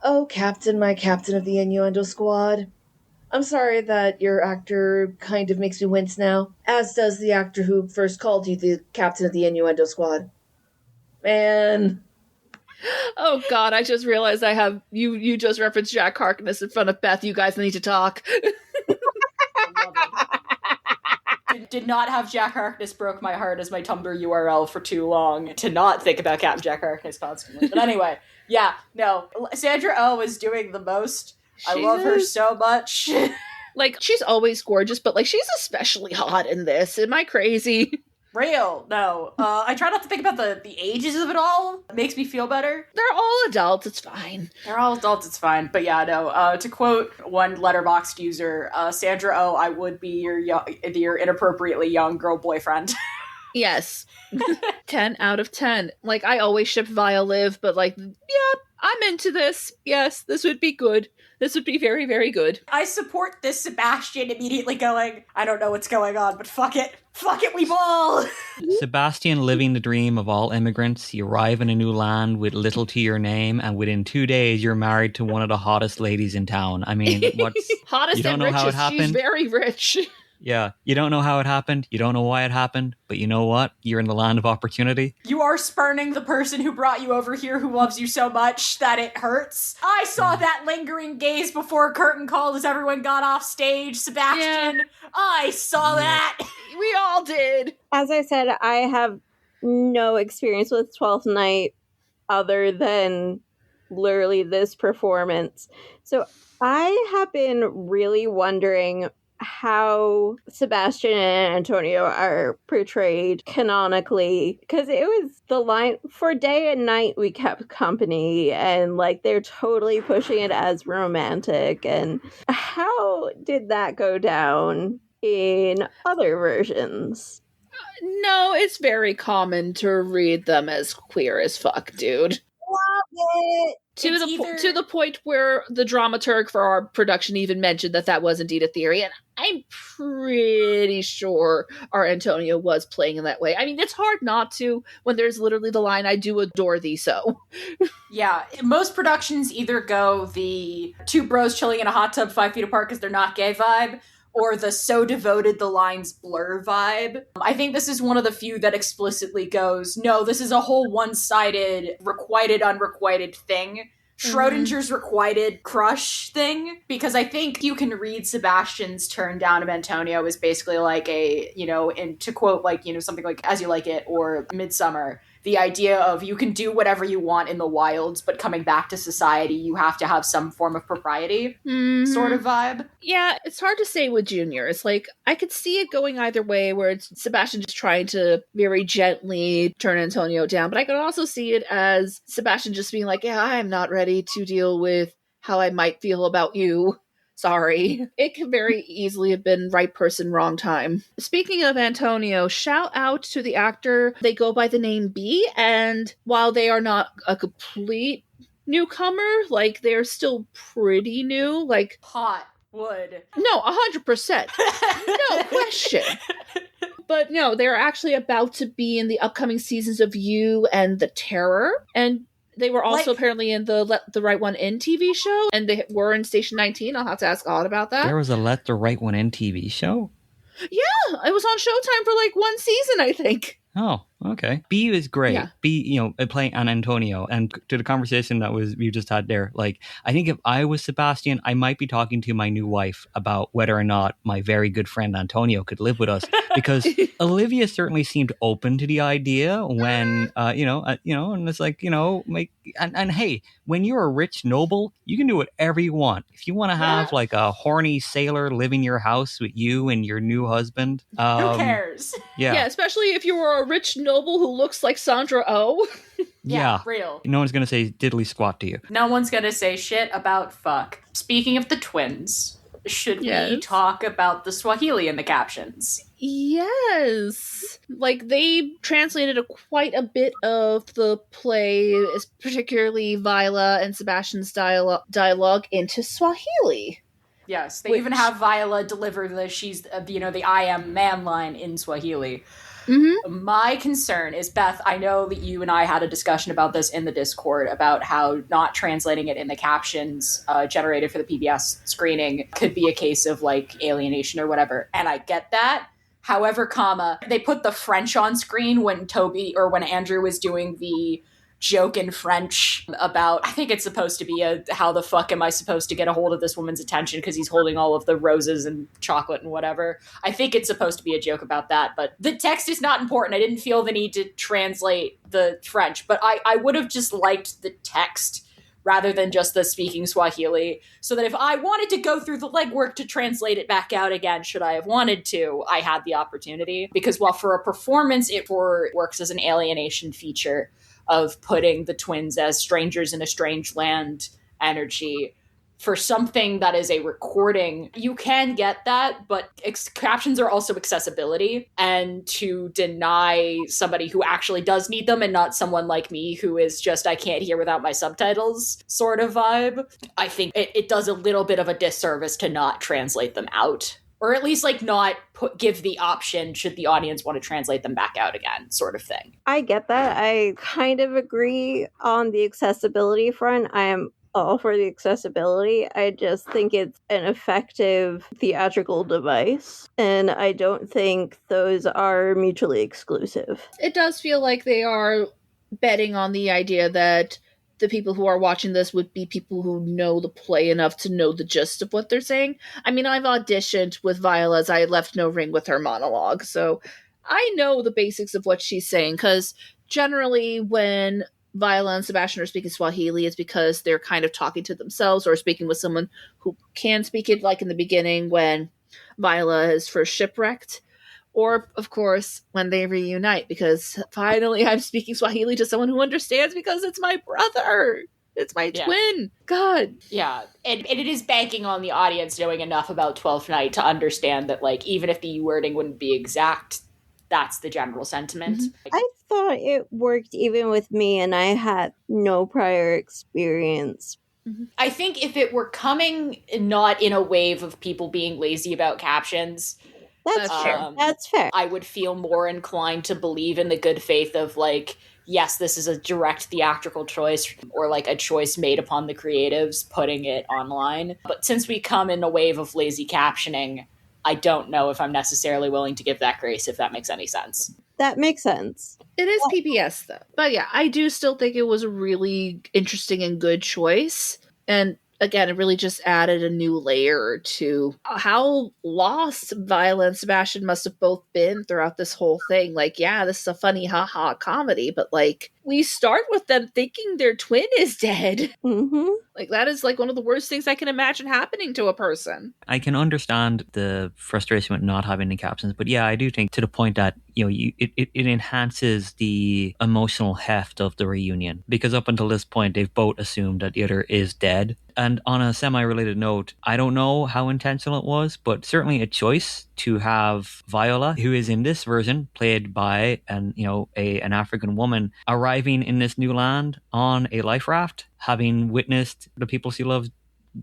Oh, Captain, my captain of the innuendo squad. I'm sorry that your actor kind of makes me wince now, as does the actor who first called you the captain of the innuendo squad. Man. Oh god, I just realized I have you just referenced Jack Harkness in front of Beth. You guys need to talk. Did not have Jack Harkness broke my heart as my Tumblr URL for too long to not think about Captain Jack Harkness constantly. But anyway, yeah, no. Sandra Oh is doing the most. I love her so much. Like, she's always gorgeous, but, like, she's especially hot in this. Am I crazy? Real. No. I try not to think about the ages of it all. It makes me feel better. They're all adults. It's fine. They're all adults. It's fine. But yeah, no. To quote one Letterboxd user, Sandra Oh, I would be your inappropriately young girl boyfriend. Yes. 10 out of 10. Like, I always ship Violive, but, like, yeah, I'm into this. Yes, this would be good. This would be very, very good. I support this Sebastian immediately going, I don't know what's going on, but fuck it. Fuck it, we ball! Sebastian living the dream of all immigrants. You arrive in a new land with little to your name, and within 2 days, you're married to one of the hottest ladies in town. I mean, what's... Hottest you don't and know richest. How it happened? She's very rich. Yeah, you don't know how it happened, you don't know why it happened, but you know what? You're in the land of opportunity. You are spurning the person who brought you over here who loves you so much that it hurts. I saw that lingering gaze before curtain call as everyone got off stage, Sebastian. Yeah. I saw that. We all did. As I said, I have no experience with 12th Night other than literally this performance. So I have been really wondering how Sebastian and Antonio are portrayed canonically, because it was the line for day and night we kept company, and like they're totally pushing it as romantic. And how did that go down in other versions? No, it's very common to read them as queer as fuck, dude. Love it. To the point where the dramaturg for our production even mentioned that was indeed a theory, and I'm pretty sure our Antonio was playing in that way. I mean, it's hard not to when there's literally the line, I do adore thee so. Yeah, most productions either go the two bros chilling in a hot tub 5 feet apart because they're not gay vibe, or the so devoted the lines blur vibe. I think this is one of the few that explicitly goes, no, this is a whole one-sided, requited, unrequited thing. Schrodinger's requited crush thing, because I think you can read Sebastian's turn down of Antonio as basically like a, and to quote like, something like As You Like It or Midsummer, the idea of you can do whatever you want in the wilds, but coming back to society, you have to have some form of propriety sort of vibe. Yeah, it's hard to say with Junior. It's like, I could see it going either way, where it's Sebastian just trying to very gently turn Antonio down, but I could also see it as Sebastian just being like, yeah, I'm not ready to deal with how I might feel about you. Sorry. It could very easily have been right person, wrong time. Speaking of Antonio, shout out to the actor. They go by the name B, and while they are not a complete newcomer, like, they're still pretty new. Like, hot wood. No, 100%. No question. But no, they're actually about to be in the upcoming seasons of You and The Terror, and They were also apparently in the Let the Right One In TV show, and they were in Station 19. I'll have to ask Odd about that. There was a Let the Right One In TV show? Yeah, it was on Showtime for like one season, I think. Oh, okay. B is great. Yeah. B, playing an Antonio, and to the conversation that we just had there, like, I think if I was Sebastian, I might be talking to my new wife about whether or not my very good friend Antonio could live with us, because Olivia certainly seemed open to the idea when, and it's like, and hey, when you're a rich noble, you can do whatever you want. If you want to have like a horny sailor live in your house with you and your new husband, who cares? Yeah, especially if you were a rich noble who looks like Sandra Oh. Yeah, real. No one's going to say diddly squat to you. No one's going to say shit about fuck. Speaking of the twins, should we talk about the Swahili in the captions? Yes. Like, they translated quite a bit of the play, particularly Viola and Sebastian's dialogue into Swahili. Yes, they even have Viola deliver the I am man line in Swahili. Mm-hmm. My concern is, Beth, I know that you and I had a discussion about this in the Discord about how not translating it in the captions generated for the PBS screening could be a case of like alienation or whatever. And I get that. However, they put the French on screen when Andrew was doing the joke in French about, I think it's supposed to be how the fuck am I supposed to get a hold of this woman's attention because he's holding all of the roses and chocolate and whatever. I think it's supposed to be a joke about that, but the text is not important. I didn't feel the need to translate the French, but I would have just liked the text rather than just the speaking Swahili, so that if I wanted to go through the legwork to translate it back out again, should I have wanted to, I had the opportunity. Because while for a performance it works as an alienation feature of putting the twins as strangers in a strange land energy, for something that is a recording, you can get that, but captions are also accessibility. And to deny somebody who actually does need them and not someone like me who is just, I can't hear without my subtitles sort of vibe, I think it does a little bit of a disservice to not translate them out. Or at least like not give the option should the audience want to translate them back out again, sort of thing. I get that. I kind of agree on the accessibility front. I am all for the accessibility. I just think it's an effective theatrical device, and I don't think those are mutually exclusive. It does feel like they are betting on the idea that the people who are watching this would be people who know the play enough to know the gist of what they're saying. I mean, I've auditioned with Viola as I left no ring with her monologue, so I know the basics of what she's saying, because generally when Viola and Sebastian are speaking Swahili, it's because they're kind of talking to themselves or speaking with someone who can speak it, like in the beginning when Viola is first shipwrecked. Or, of course, when they reunite, because finally I'm speaking Swahili to someone who understands because it's my brother. It's my twin. God. Yeah. And it is banking on the audience knowing enough about Twelfth Night to understand that, like, even if the wording wouldn't be exact, that's the general sentiment. Mm-hmm. I thought it worked even with me, and I had no prior experience. Mm-hmm. I think if it were coming not in a wave of people being lazy about captions, that's fair. That's fair. I would feel more inclined to believe in the good faith of, like, yes, this is a direct theatrical choice or like a choice made upon the creatives putting it online. But since we come in a wave of lazy captioning, I don't know if I'm necessarily willing to give that grace, if that makes any sense. That makes sense. It is PBS, though. But yeah, I do still think it was a really interesting and good choice. And again, it really just added a new layer to how lost Viola and Sebastian must have both been throughout this whole thing. Like, yeah, this is a funny haha comedy, but like, we start with them thinking their twin is dead. Mm-hmm. Like, that is like one of the worst things I can imagine happening to a person. I can understand the frustration with not having the captions, but yeah, I do think to the point that, you know, it enhances the emotional heft of the reunion, because up until this point, they've both assumed that the other is dead. And on a semi-related note, I don't know how intentional it was, but certainly a choice to have Viola, who is in this version played by an African woman, arriving in this new land on a life raft, having witnessed the people she loves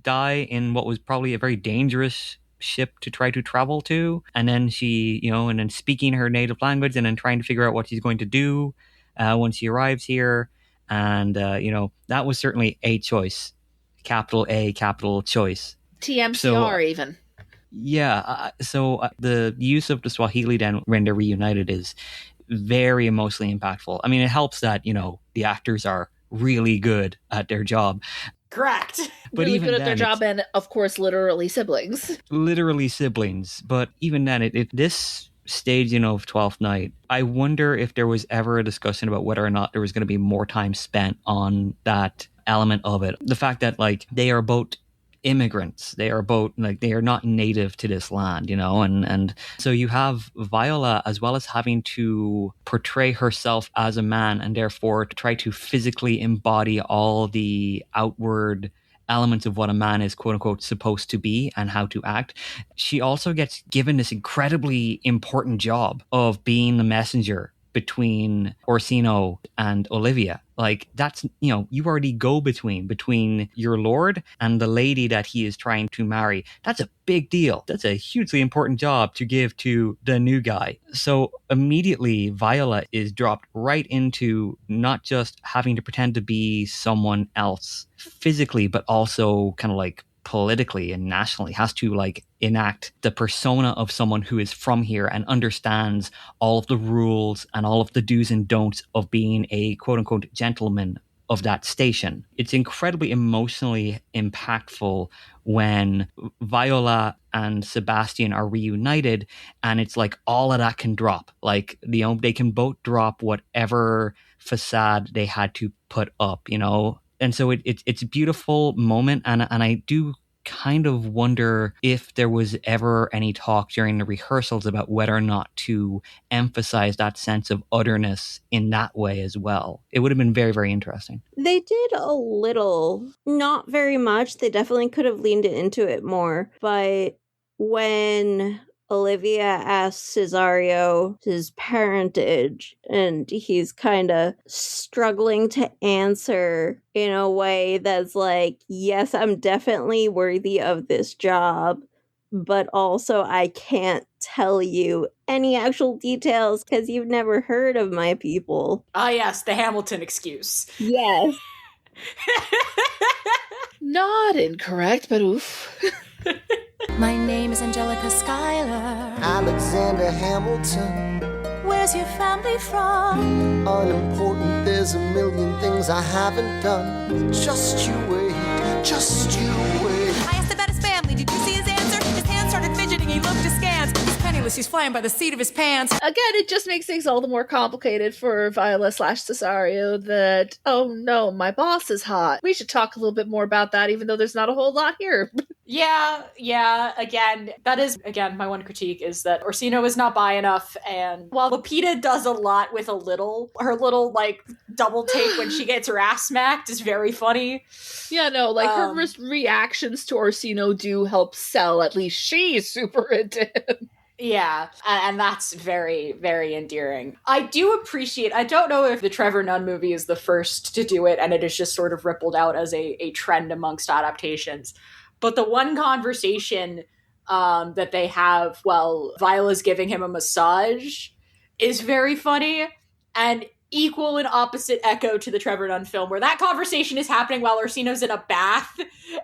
die in what was probably a very dangerous ship to try to travel to, and then and then speaking her native language and then trying to figure out what she's going to do when she arrives here. And, that was certainly a choice. Capital A, capital choice. TMCR even. Yeah. The use of the Swahili then when they're reunited is very emotionally impactful. I mean, it helps that, the actors are really good at their job. Correct. But really even good at their then, job, and of course, literally siblings. Literally siblings. But even then, it this staging of Twelfth Night, I wonder if there was ever a discussion about whether or not there was going to be more time spent on that element of it. The fact that, like, they are both immigrants. They are both, like, they are not native to this land, and so you have Viola, as well as having to portray herself as a man and therefore to try to physically embody all the outward elements of what a man is, quote unquote, supposed to be and how to act. She also gets given this incredibly important job of being the messenger between Orsino and Olivia. Like, that's, you already go between your lord and the lady that he is trying to marry. That's a big deal. That's a hugely important job to give to the new guy. So immediately Viola is dropped right into not just having to pretend to be someone else physically, but also kind of like politically and nationally, has to like enact the persona of someone who is from here and understands all of the rules and all of the do's and don'ts of being a quote unquote gentleman of that station. It's incredibly emotionally impactful when Viola and Sebastian are reunited, and it's like all of that can drop. Like, they can both drop whatever facade they had to put up, And so it's a beautiful moment, and I do kind of wonder if there was ever any talk during the rehearsals about whether or not to emphasize that sense of otherness in that way as well. It would have been very, very interesting. They did a little, not very much. They definitely could have leaned into it more. But when Olivia asks Cesario his parentage, and he's kind of struggling to answer in a way that's like, yes, I'm definitely worthy of this job, but also I can't tell you any actual details because you've never heard of my people. Ah, yes, the Hamilton excuse. Yes. Not incorrect, but oof. My name is Angelica Schuyler. Alexander Hamilton. Where's your family from? Unimportant, there's a million things I haven't done. Just you wait, just you wait. I asked about his family, did you see his answer? His hands started fidgeting, he looked askance. He's penniless, he's flying by the seat of his pants. Again, it just makes things all the more complicated for Viola / Cesario that, oh no, my boss is hot. We should talk a little bit more about that, even though there's not a whole lot here. Yeah. Again, that is, my one critique is that Orsino is not bi enough, and while Lupita does a lot with a little, her little, like, double take when she gets her ass smacked is very funny. Yeah, no, like, her reactions to Orsino do help sell, at least she's super into him. Yeah, and that's very, very endearing. I do appreciate, I don't know if the Trevor Nunn movie is the first to do it, and it is just sort of rippled out as a trend amongst adaptations. But the one conversation that they have while Viola's giving him a massage is very funny, and equal and opposite echo to the Trevor Nunn film, where that conversation is happening while Orsino's in a bath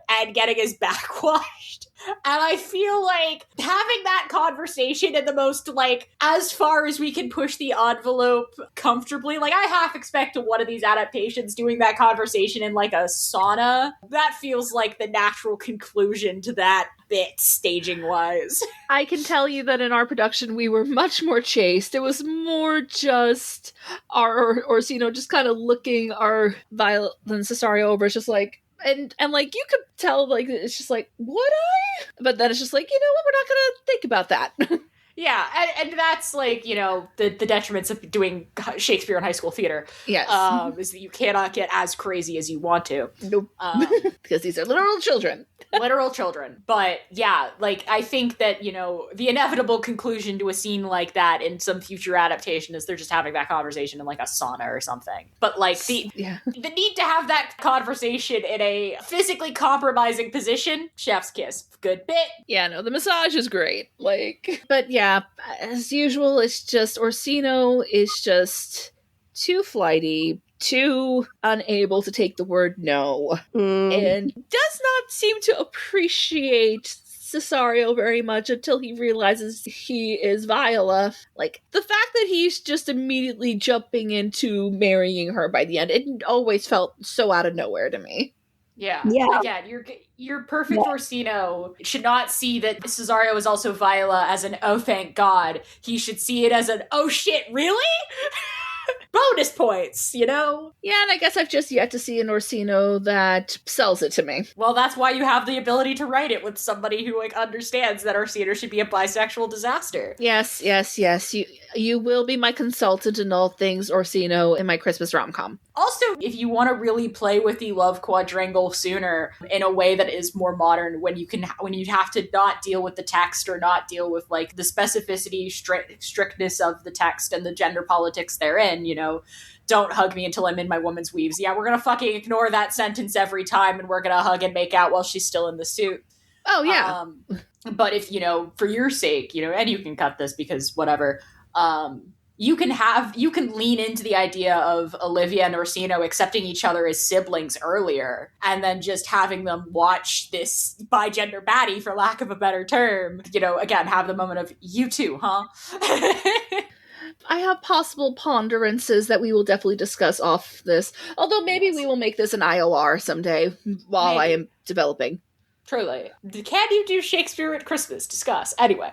and getting his back washed. And I feel like having that conversation in the most, like, as far as we can push the envelope comfortably, like, I half expect one of these adaptations doing that conversation in, like, a sauna. That feels like the natural conclusion to that bit, staging-wise. I can tell you that in our production, we were much more chaste. It was more just our Orsino just kind of looking our Viola and Cesario over. It's just like, and like, you could tell, like, it's just like, would I? But then it's just like, you know what, we're not gonna think about that. Yeah, and that's, like, the detriments of doing Shakespeare in high school theater. Yes. Is that you cannot get as crazy as you want to. Nope. Because these are literal children. Literal children. But yeah, like, I think that, the inevitable conclusion to a scene like that in some future adaptation is they're just having that conversation in, like, a sauna or something. But, like, the need to have that conversation in a physically compromising position, chef's kiss. Good bit. Yeah, no, the massage is great. Like, but yeah, as usual, it's just Orsino is just too flighty, too unable to take the word no, and does not seem to appreciate Cesario very much until he realizes he is Viola. Like, the fact that he's just immediately jumping into marrying her by the end, it always felt so out of nowhere to me. Yeah. Again, your perfect Orsino should not see that Cesario is also Viola as an oh thank God. He should see it as an oh shit, really? Bonus points, you know? Yeah, and I guess I've just yet to see an Orsino that sells it to me. Well, that's why you have the ability to write it with somebody who, like, understands that Orsino should be a bisexual disaster. Yes. You will be my consultant in all things Orsino in my Christmas rom-com. Also, if you want to really play with the love quadrangle sooner in a way that is more modern, when you have to not deal with the text or not deal with like the specificity, strictness of the text and the gender politics therein, you know, don't hug me until I'm in my woman's weaves. Yeah, we're gonna fucking ignore that sentence every time, and we're gonna hug and make out while she's still in the suit. Oh yeah. But if, you know, for your sake, you know, and you can cut this because whatever. You can lean into the idea of Olivia and Orsino accepting each other as siblings earlier, and then just having them watch this bigender baddie, for lack of a better term, you know, again, have the moment of, you too, huh? I have possible ponderances that we will definitely discuss off this, although maybe we will make this an IOR someday while I am developing. Truly. Can you do Shakespeare at Christmas? Discuss. Anyway.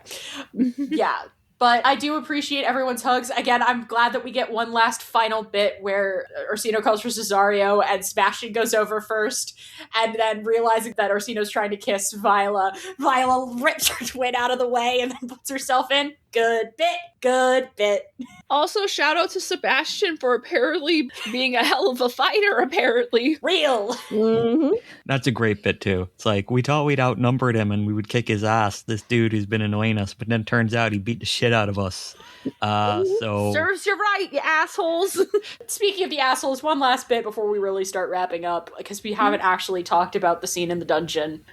Yeah. But I do appreciate everyone's hugs. Again, I'm glad that we get one last final bit where Orsino calls for Cesario and Sebastian goes over first, and then realizing that Orsino's trying to kiss Viola, Viola rips her twin out of the way and then puts herself in. Good bit. Also, shout out to Sebastian for apparently being a hell of a fighter, apparently. Real! Mm-hmm. That's a great bit, too. It's like, we thought we'd outnumbered him and we would kick his ass, this dude who's been annoying us, but then turns out he beat the shit out of us. So serves you right, you assholes. Speaking of the assholes, one last bit before we really start wrapping up, because we haven't actually talked about the scene in the dungeon.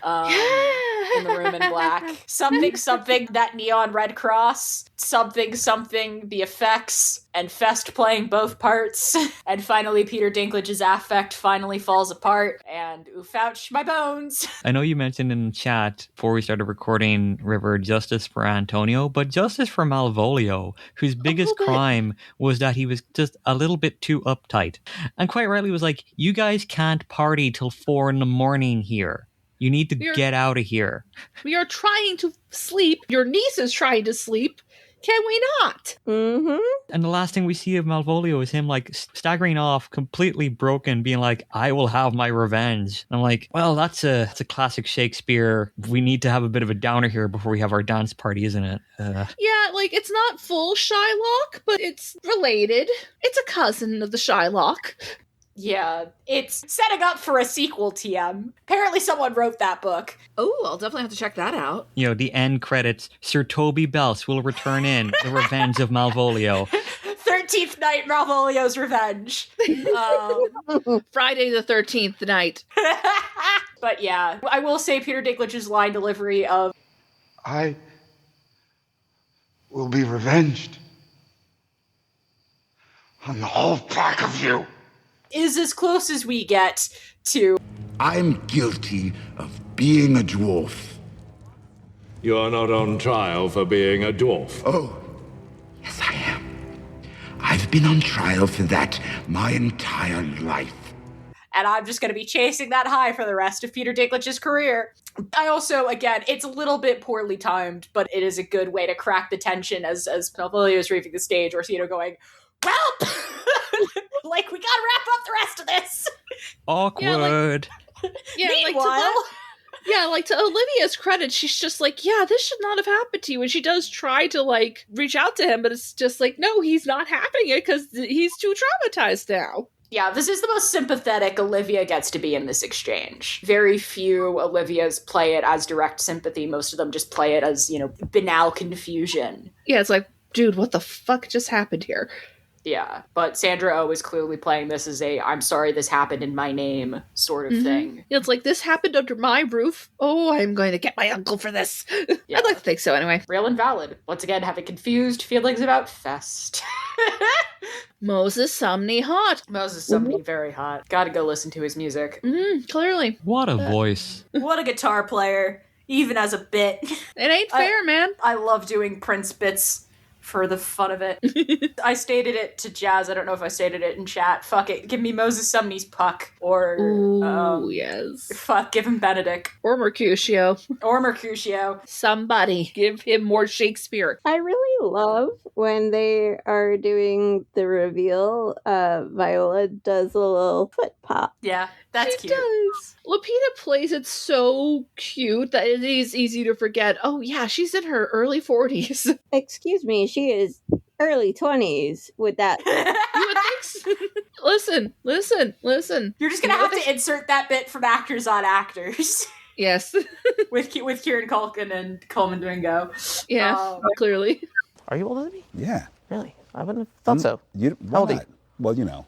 In the room in black. Something, that neon red cross. Something, the effects, and Fest playing both parts. And finally, Peter Dinklage's affect finally falls apart, and oofouch my bones. I know you mentioned in the chat before we started recording, River, justice for Antonio, but justice for Malvolio, whose biggest crime was that he was just a little bit too uptight. And quite rightly was like, you guys can't party till 4 a.m. here. You need to get out of here. We are trying to sleep. Your niece is trying to sleep. Can we not? Mm-hmm. And the last thing we see of Malvolio is him like staggering off, completely broken, being like, I will have my revenge. And I'm like, well, that's a classic Shakespeare. We need to have a bit of a downer here before we have our dance party, isn't it? Yeah, like, it's not full Shylock, but it's related. It's a cousin of the Shylock. Yeah, it's setting up for a sequel, TM. Apparently someone wrote that book. Oh, I'll definitely have to check that out. You know, the end credits, Sir Toby Bells will return in The Revenge of Malvolio. 13th night, Malvolio's revenge. Friday the 13th night. But yeah, I will say Peter Dinklage's line delivery of, I will be revenged on the whole pack of you, is as close as we get to, I'm guilty of being a dwarf. You're not on trial for being a dwarf. Oh, yes I am. I've been on trial for that my entire life. And I'm just going to be chasing that high for the rest of Peter Dinklage's career. I also, again, it's a little bit poorly timed, but it is a good way to crack the tension as Malvolio is leaving the stage, Orsino going, well, like, we gotta wrap up the rest of this. Awkward. Like to Olivia's credit, she's just like, yeah, this should not have happened to you. And she does try to, like, reach out to him, but it's just like, no, he's not having it because he's too traumatized now. Yeah, this is the most sympathetic Olivia gets to be in this exchange. Very few Olivias play it as direct sympathy. Most of them just play it as, you know, banal confusion. Yeah, it's like, dude, what the fuck just happened here? Yeah, but Sandra Oh is clearly playing this as a I'm sorry this happened in my name sort of thing. It's like, this happened under my roof. Oh, I'm going to get my uncle for this. Yeah. I'd like to think so anyway. Real and valid. Once again, having confused feelings about Fest. Moses Sumney hot. Moses Sumney very hot. Gotta go listen to his music. Clearly. What a voice. What a guitar player, even as a bit. It ain't fair, man. I love doing Prince bits for the fun of it. I stated it to Jazz. I don't know if I stated it in chat. Fuck it. Give me Moses Sumney's Puck. Or, yes. Fuck, give him Benedict. Or Mercutio. Somebody give him more Shakespeare. I really love when they are doing the reveal. Viola does a little foot pop. Yeah, that's she cute. Does. Lupita plays it so cute that it is easy to forget. Oh yeah, she's in her early 40s. Excuse me, she is early 20s with that. You would think so. Listen. You're just gonna have to insert that bit from Actors on Actors. Yes. with Kieran Culkin and Colmon Domingo. Yeah, clearly. Are you older than me? Yeah. Really? I wouldn't have thought so. How old are you? Well, you know,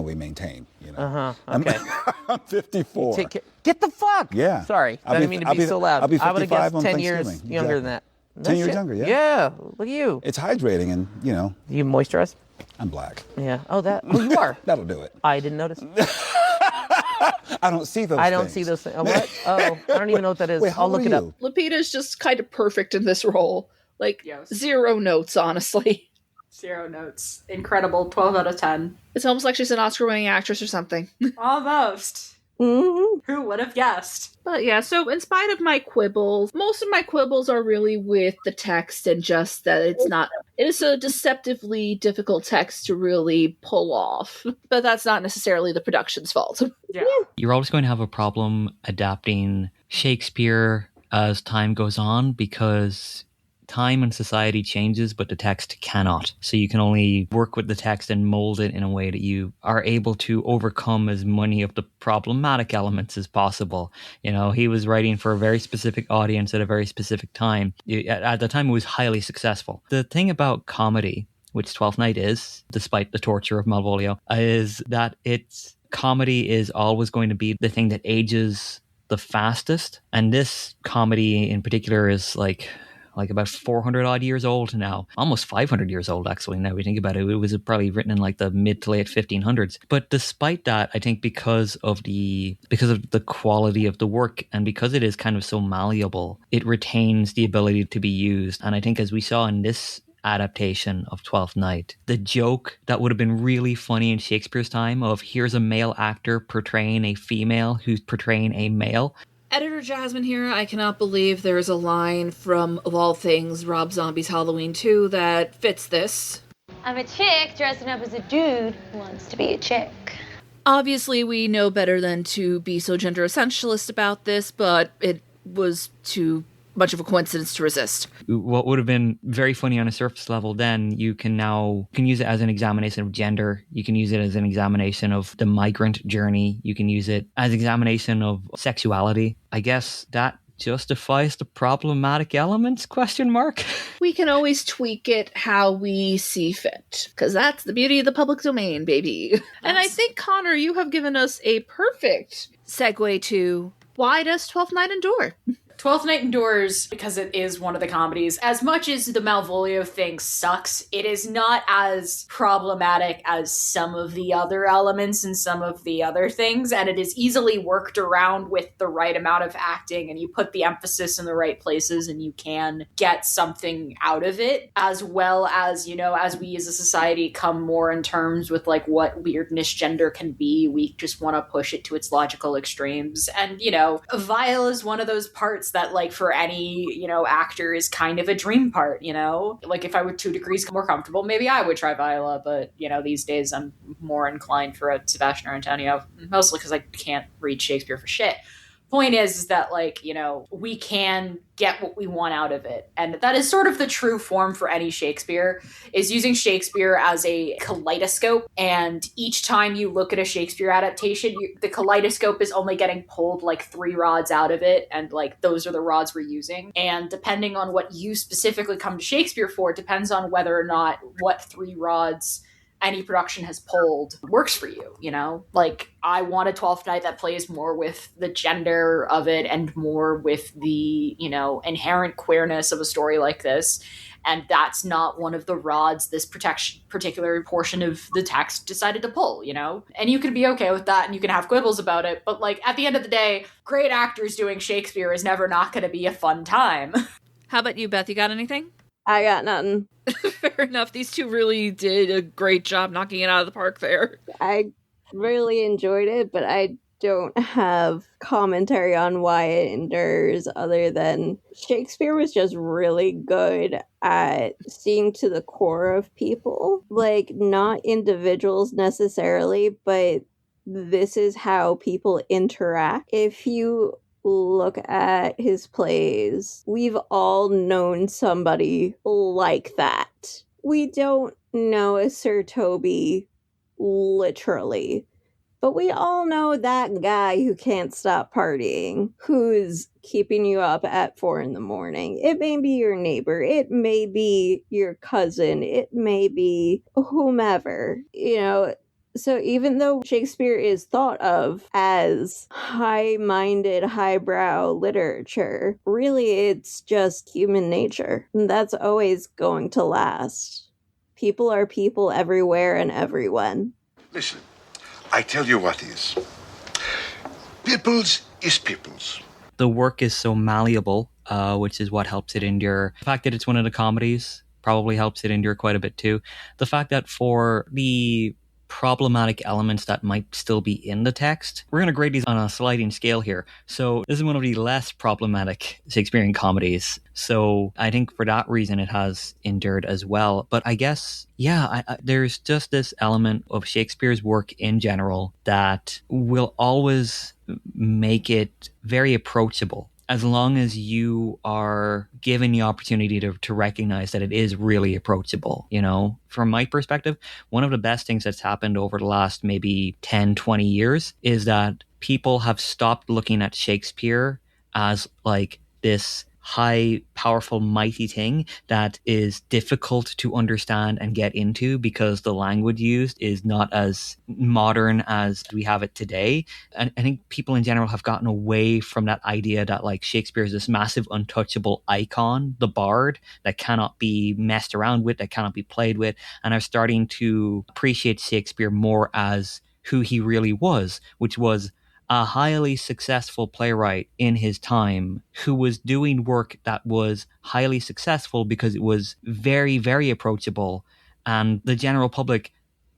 we maintain. Okay. I'm 54. Get the fuck. Yeah. Sorry, I didn't mean to be so loud. I'll be I would have 55 guessed on 10 years Thanksgiving. younger Exactly. than that. 10 years younger, yeah. Yeah, look at you. It's hydrating, and You moisturize? I'm black. Yeah. Oh, you are. That'll do it. I didn't notice. I don't see those. I don't see those things. Oh, what? Oh, I don't even know what that is. Wait, I'll look it up. Lupita's just kind of perfect in this role. Like, zero notes, honestly. 0 notes. Incredible. 12 out of 10. It's almost like she's an Oscar-winning actress or something. Almost. Mm-hmm. Who would have guessed? But yeah, so in spite of my quibbles, most of my quibbles are really with the text and just that it is a deceptively difficult text to really pull off. But that's not necessarily the production's fault. Yeah. You're always going to have a problem adapting Shakespeare as time goes on because time and society changes, but the text cannot. So you can only work with the text and mold it in a way that you are able to overcome as many of the problematic elements as possible. He was writing for a very specific audience at a very specific time. At the time, it was highly successful. The thing about comedy, which Twelfth Night is, despite the torture of Malvolio, is that comedy is always going to be the thing that ages the fastest. And this comedy in particular is like about 400 odd years old now, almost 500 years old actually. Now we think about it, it was probably written in like the mid to late 1500s. But despite that, I think because of the quality of the work and because it is kind of so malleable, it retains the ability to be used. And I think as we saw in this adaptation of Twelfth Night, the joke that would have been really funny in Shakespeare's time of here's a male actor portraying a female who's portraying a male. Editor Jasmine here. I cannot believe there is a line from, of all things, Rob Zombie's Halloween 2 that fits this. I'm a chick dressing up as a dude who wants to be a chick. Obviously, we know better than to be so gender essentialist about this, but it was too much of a coincidence to resist. What would have been very funny on a surface level then, you can use it as an examination of gender. You can use it as an examination of the migrant journey. You can use it as examination of sexuality. I guess that justifies the problematic elements, ? We can always tweak it how we see fit, because that's the beauty of the public domain, baby. And I think, Connor, you have given us a perfect segue to why does Twelfth Night endure? Twelfth Night endures because it is one of the comedies. As much as the Malvolio thing sucks, it is not as problematic as some of the other elements and some of the other things, and it is easily worked around with the right amount of acting, and you put the emphasis in the right places, and you can get something out of it, as well as, as we as a society come more in terms with, like, what weirdness gender can be, we just want to push it to its logical extremes. And, Vile is one of those parts that, like, for any, actor is kind of a dream part, Like, if I were 2 degrees more comfortable, maybe I would try Viola, but, these days I'm more inclined for a Sebastian or Antonio, mostly because I can't read Shakespeare for shit. Point is that, like, we can get what we want out of it. And that is sort of the true form for any Shakespeare, is using Shakespeare as a kaleidoscope. And each time you look at a Shakespeare adaptation, the kaleidoscope is only getting pulled like 3 rods out of it. And, like, those are the rods we're using. And depending on what you specifically come to Shakespeare for, depends on whether or not what 3 rods any production has pulled works for you, you know? Like, I want a 12th Night that plays more with the gender of it and more with the, you know, inherent queerness of a story like this. And that's not one of the rods this particular portion of the text decided to pull, you know? And you can be okay with that and you can have quibbles about it. But, like, at the end of the day, great actors doing Shakespeare is never not going to be a fun time. How about you, Beth? You got anything? I got nothing. Fair enough. These two really did a great job knocking it out of the park there. I really enjoyed it, but I don't have commentary on why it endures other than Shakespeare was just really good at seeing to the core of people. Like, not individuals necessarily, but this is how people interact. If you look at his plays, we've all known somebody like that. We don't know a Sir Toby literally, but we all know that guy who can't stop partying, who's keeping you up at 4 a.m. It may be your neighbor, it may be your cousin, it may be whomever, you know. So even though Shakespeare is thought of as high-minded, highbrow literature, really it's just human nature. And that's always going to last. People are people everywhere and everyone. Listen, I tell you what is. Peoples is peoples. The work is so malleable, which is what helps it endure. The fact that it's one of the comedies probably helps it endure quite a bit too. The fact that for the problematic elements that might still be in the text, we're going to grade these on a sliding scale here. So this is one of the less problematic Shakespearean comedies. So I think for that reason it has endured as well. But I guess, yeah, there's just this element of Shakespeare's work in general that will always make it very approachable, as long as you are given the opportunity to recognize that it is really approachable. You know, from my perspective, one of the best things that's happened over the last maybe 10, 20 years is that people have stopped looking at Shakespeare as like this high, powerful, mighty thing that is difficult to understand and get into because the language used is not as modern as we have it today. And I think people in general have gotten away from that idea that like Shakespeare is this massive untouchable icon, the bard that cannot be messed around with, that cannot be played with, and are starting to appreciate Shakespeare more as who he really was, which was a highly successful playwright in his time who was doing work that was highly successful because it was very, very approachable and the general public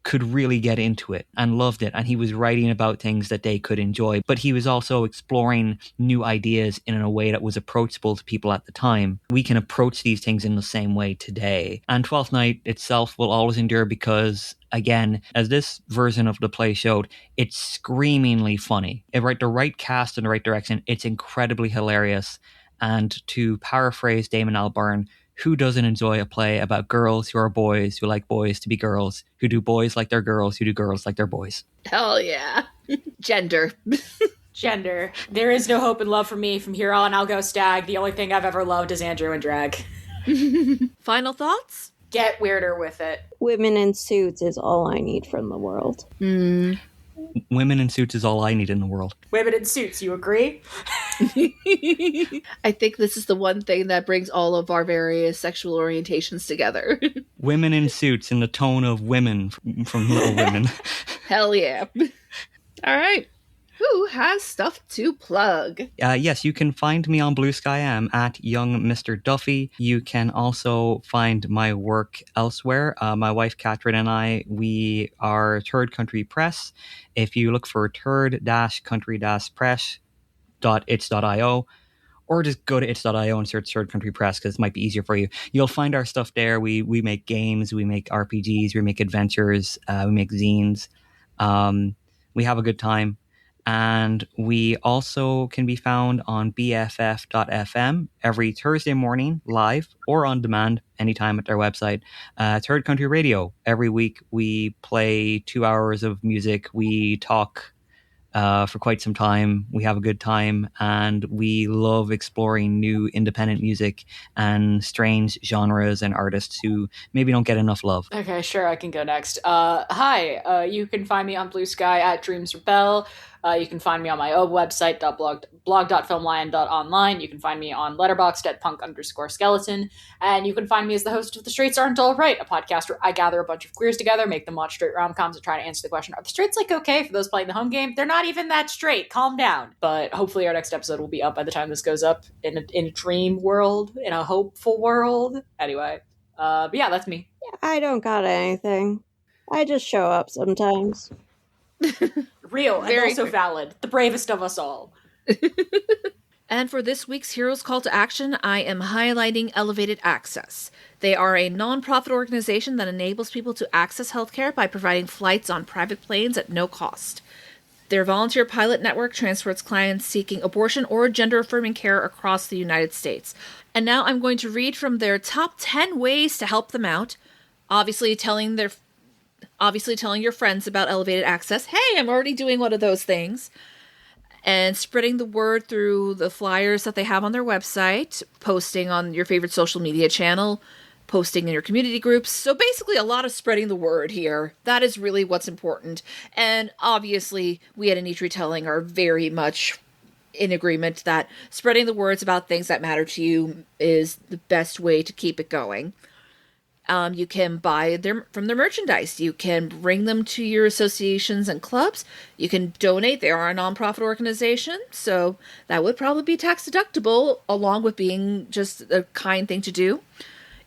could really get into it and loved it. And he was writing about things that they could enjoy, but he was also exploring new ideas in a way that was approachable to people at the time. We can approach these things in the same way today. And Twelfth Night itself will always endure because, again, as this version of the play showed, it's screamingly funny. The right cast and the right direction, it's incredibly hilarious. And to paraphrase Damon Albarn, who doesn't enjoy a play about girls who are boys, who like boys to be girls, who do boys like their girls, who do girls like their boys? Hell yeah. Gender. Gender. There is no hope and love for me. From here on, I'll go stag. The only thing I've ever loved is Andrew and drag. Final thoughts? Get weirder with it. Women in suits is all I need from the world. Women in suits is all I need in the world. Women in suits, you agree? I think this is the one thing that brings all of our various sexual orientations together. Women in suits in the tone of women from Little Women. Hell yeah. All right. Who has stuff to plug? Yes, you can find me on Blue Sky. I'm at Young Mr. Duffy. You can also find my work elsewhere. My wife, Catherine, and I, we are Third Country Press. If you look for third-country-press.its.io, or just go to its.io and search Third Country Press because it might be easier for you. You'll find our stuff there. We make games, we make RPGs, we make adventures, we make zines. We have a good time. And we also can be found on BFF.fm every Thursday morning, live or on demand, anytime at their website. Third Country Radio. Every week we play 2 hours of music. We talk for quite some time. We have a good time, and we love exploring new independent music and strange genres and artists who maybe don't get enough love. Okay, sure, I can go next. Hi, you can find me on Blue Sky at Dreams Rebel. You can find me on my own website, blog.filmlion.online. You can find me on Letterboxd at punk_skeleton. And you can find me as the host of The Straights Aren't All Right, a podcast where I gather a bunch of queers together, make them watch straight rom-coms, and try to answer the question, are the straights okay for those playing the home game? They're not even that straight. Calm down. But hopefully our next episode will be up by the time this goes up in a dream world, in a hopeful world. Anyway, but yeah, that's me. I don't got anything. I just show up sometimes. Real and also valid. The bravest of us all. And for this week's Heroes Call to Action, I am highlighting Elevated Access. They are a non-profit organization that enables people to access healthcare by providing flights on private planes at no cost. Their volunteer pilot network transports clients seeking abortion or gender-affirming care across the United States. And now I'm going to read from their top 10 ways to help them out, obviously telling your friends about Elevated Access. Hey, I'm already doing one of those things. And spreading the word through the flyers that they have on their website, posting on your favorite social media channel, posting in your community groups. So basically a lot of spreading the word here. That is really what's important. And obviously we at A Niche Retelling are very much in agreement that spreading the words about things that matter to you is the best way to keep it going. You can buy from their merchandise. You can bring them to your associations and clubs. You can donate. They are a nonprofit organization, so that would probably be tax deductible, along with being just a kind thing to do.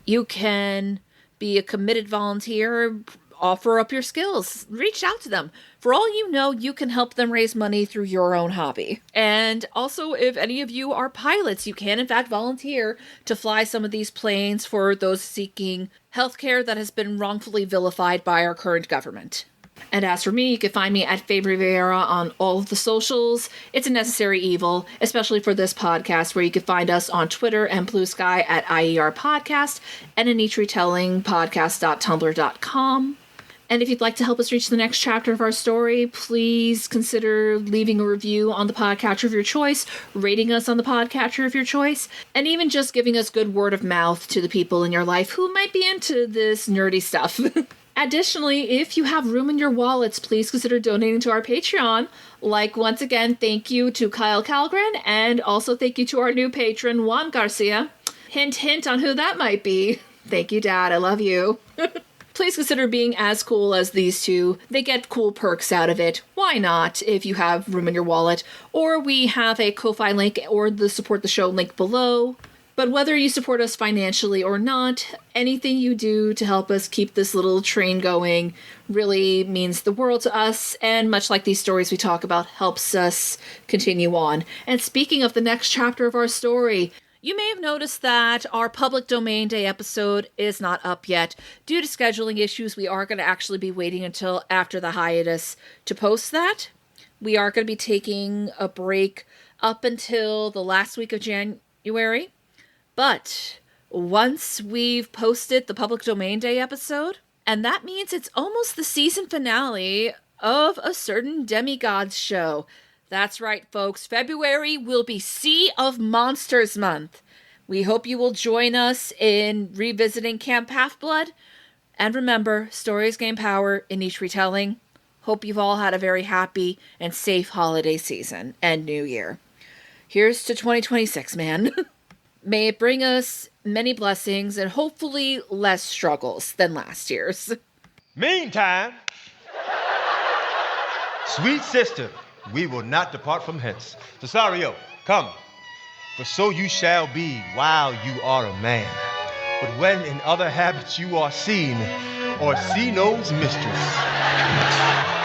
You can be a committed volunteer, offer up your skills, reach out to them. For all you know, you can help them raise money through your own hobby. And also, if any of you are pilots, you can in fact volunteer to fly some of these planes for those seeking healthcare that has been wrongfully vilified by our current government. And as for me, you can find me at Faye Rivera on all of the socials. It's a necessary evil, especially for this podcast, where you can find us on Twitter and Blue Sky at IER Podcast and A Niche Retelling podcast.tumblr.com. And if you'd like to help us reach the next chapter of our story, please consider leaving a review on the podcatcher of your choice, rating us on the podcatcher of your choice, and even just giving us good word of mouth to the people in your life who might be into this nerdy stuff. Additionally, if you have room in your wallets, please consider donating to our Patreon. Once again, thank you to Kyle Calgren, and also thank you to our new patron, Juan Garcia. Hint, hint on who that might be. Thank you, Dad. I love you. Please consider being as cool as these two. They get cool perks out of it. Why not, if you have room in your wallet? Or we have a Ko-Fi link or the support the show link below. But whether you support us financially or not, anything you do to help us keep this little train going really means the world to us, and much like these stories we talk about, helps us continue on. And speaking of the next chapter of our story, you may have noticed that our Public Domain Day episode is not up yet. Due to scheduling issues, we are going to actually be waiting until after the hiatus to post that. We are going to be taking a break up until the last week of January. But once we've posted the Public Domain Day episode, and that means it's almost the season finale of a certain demigod's show. That's right, folks. February will be Sea of Monsters Month. We hope you will join us in revisiting Camp Half-Blood. And remember, stories gain power in each retelling. Hope you've all had a very happy and safe holiday season and New Year. Here's to 2026, man. May it bring us many blessings and hopefully less struggles than last year's. Meantime, sweet sister, we will not depart from hence. Cesario, come, for so you shall be while you are a man. But when in other habits you are seen, or see no's mistress.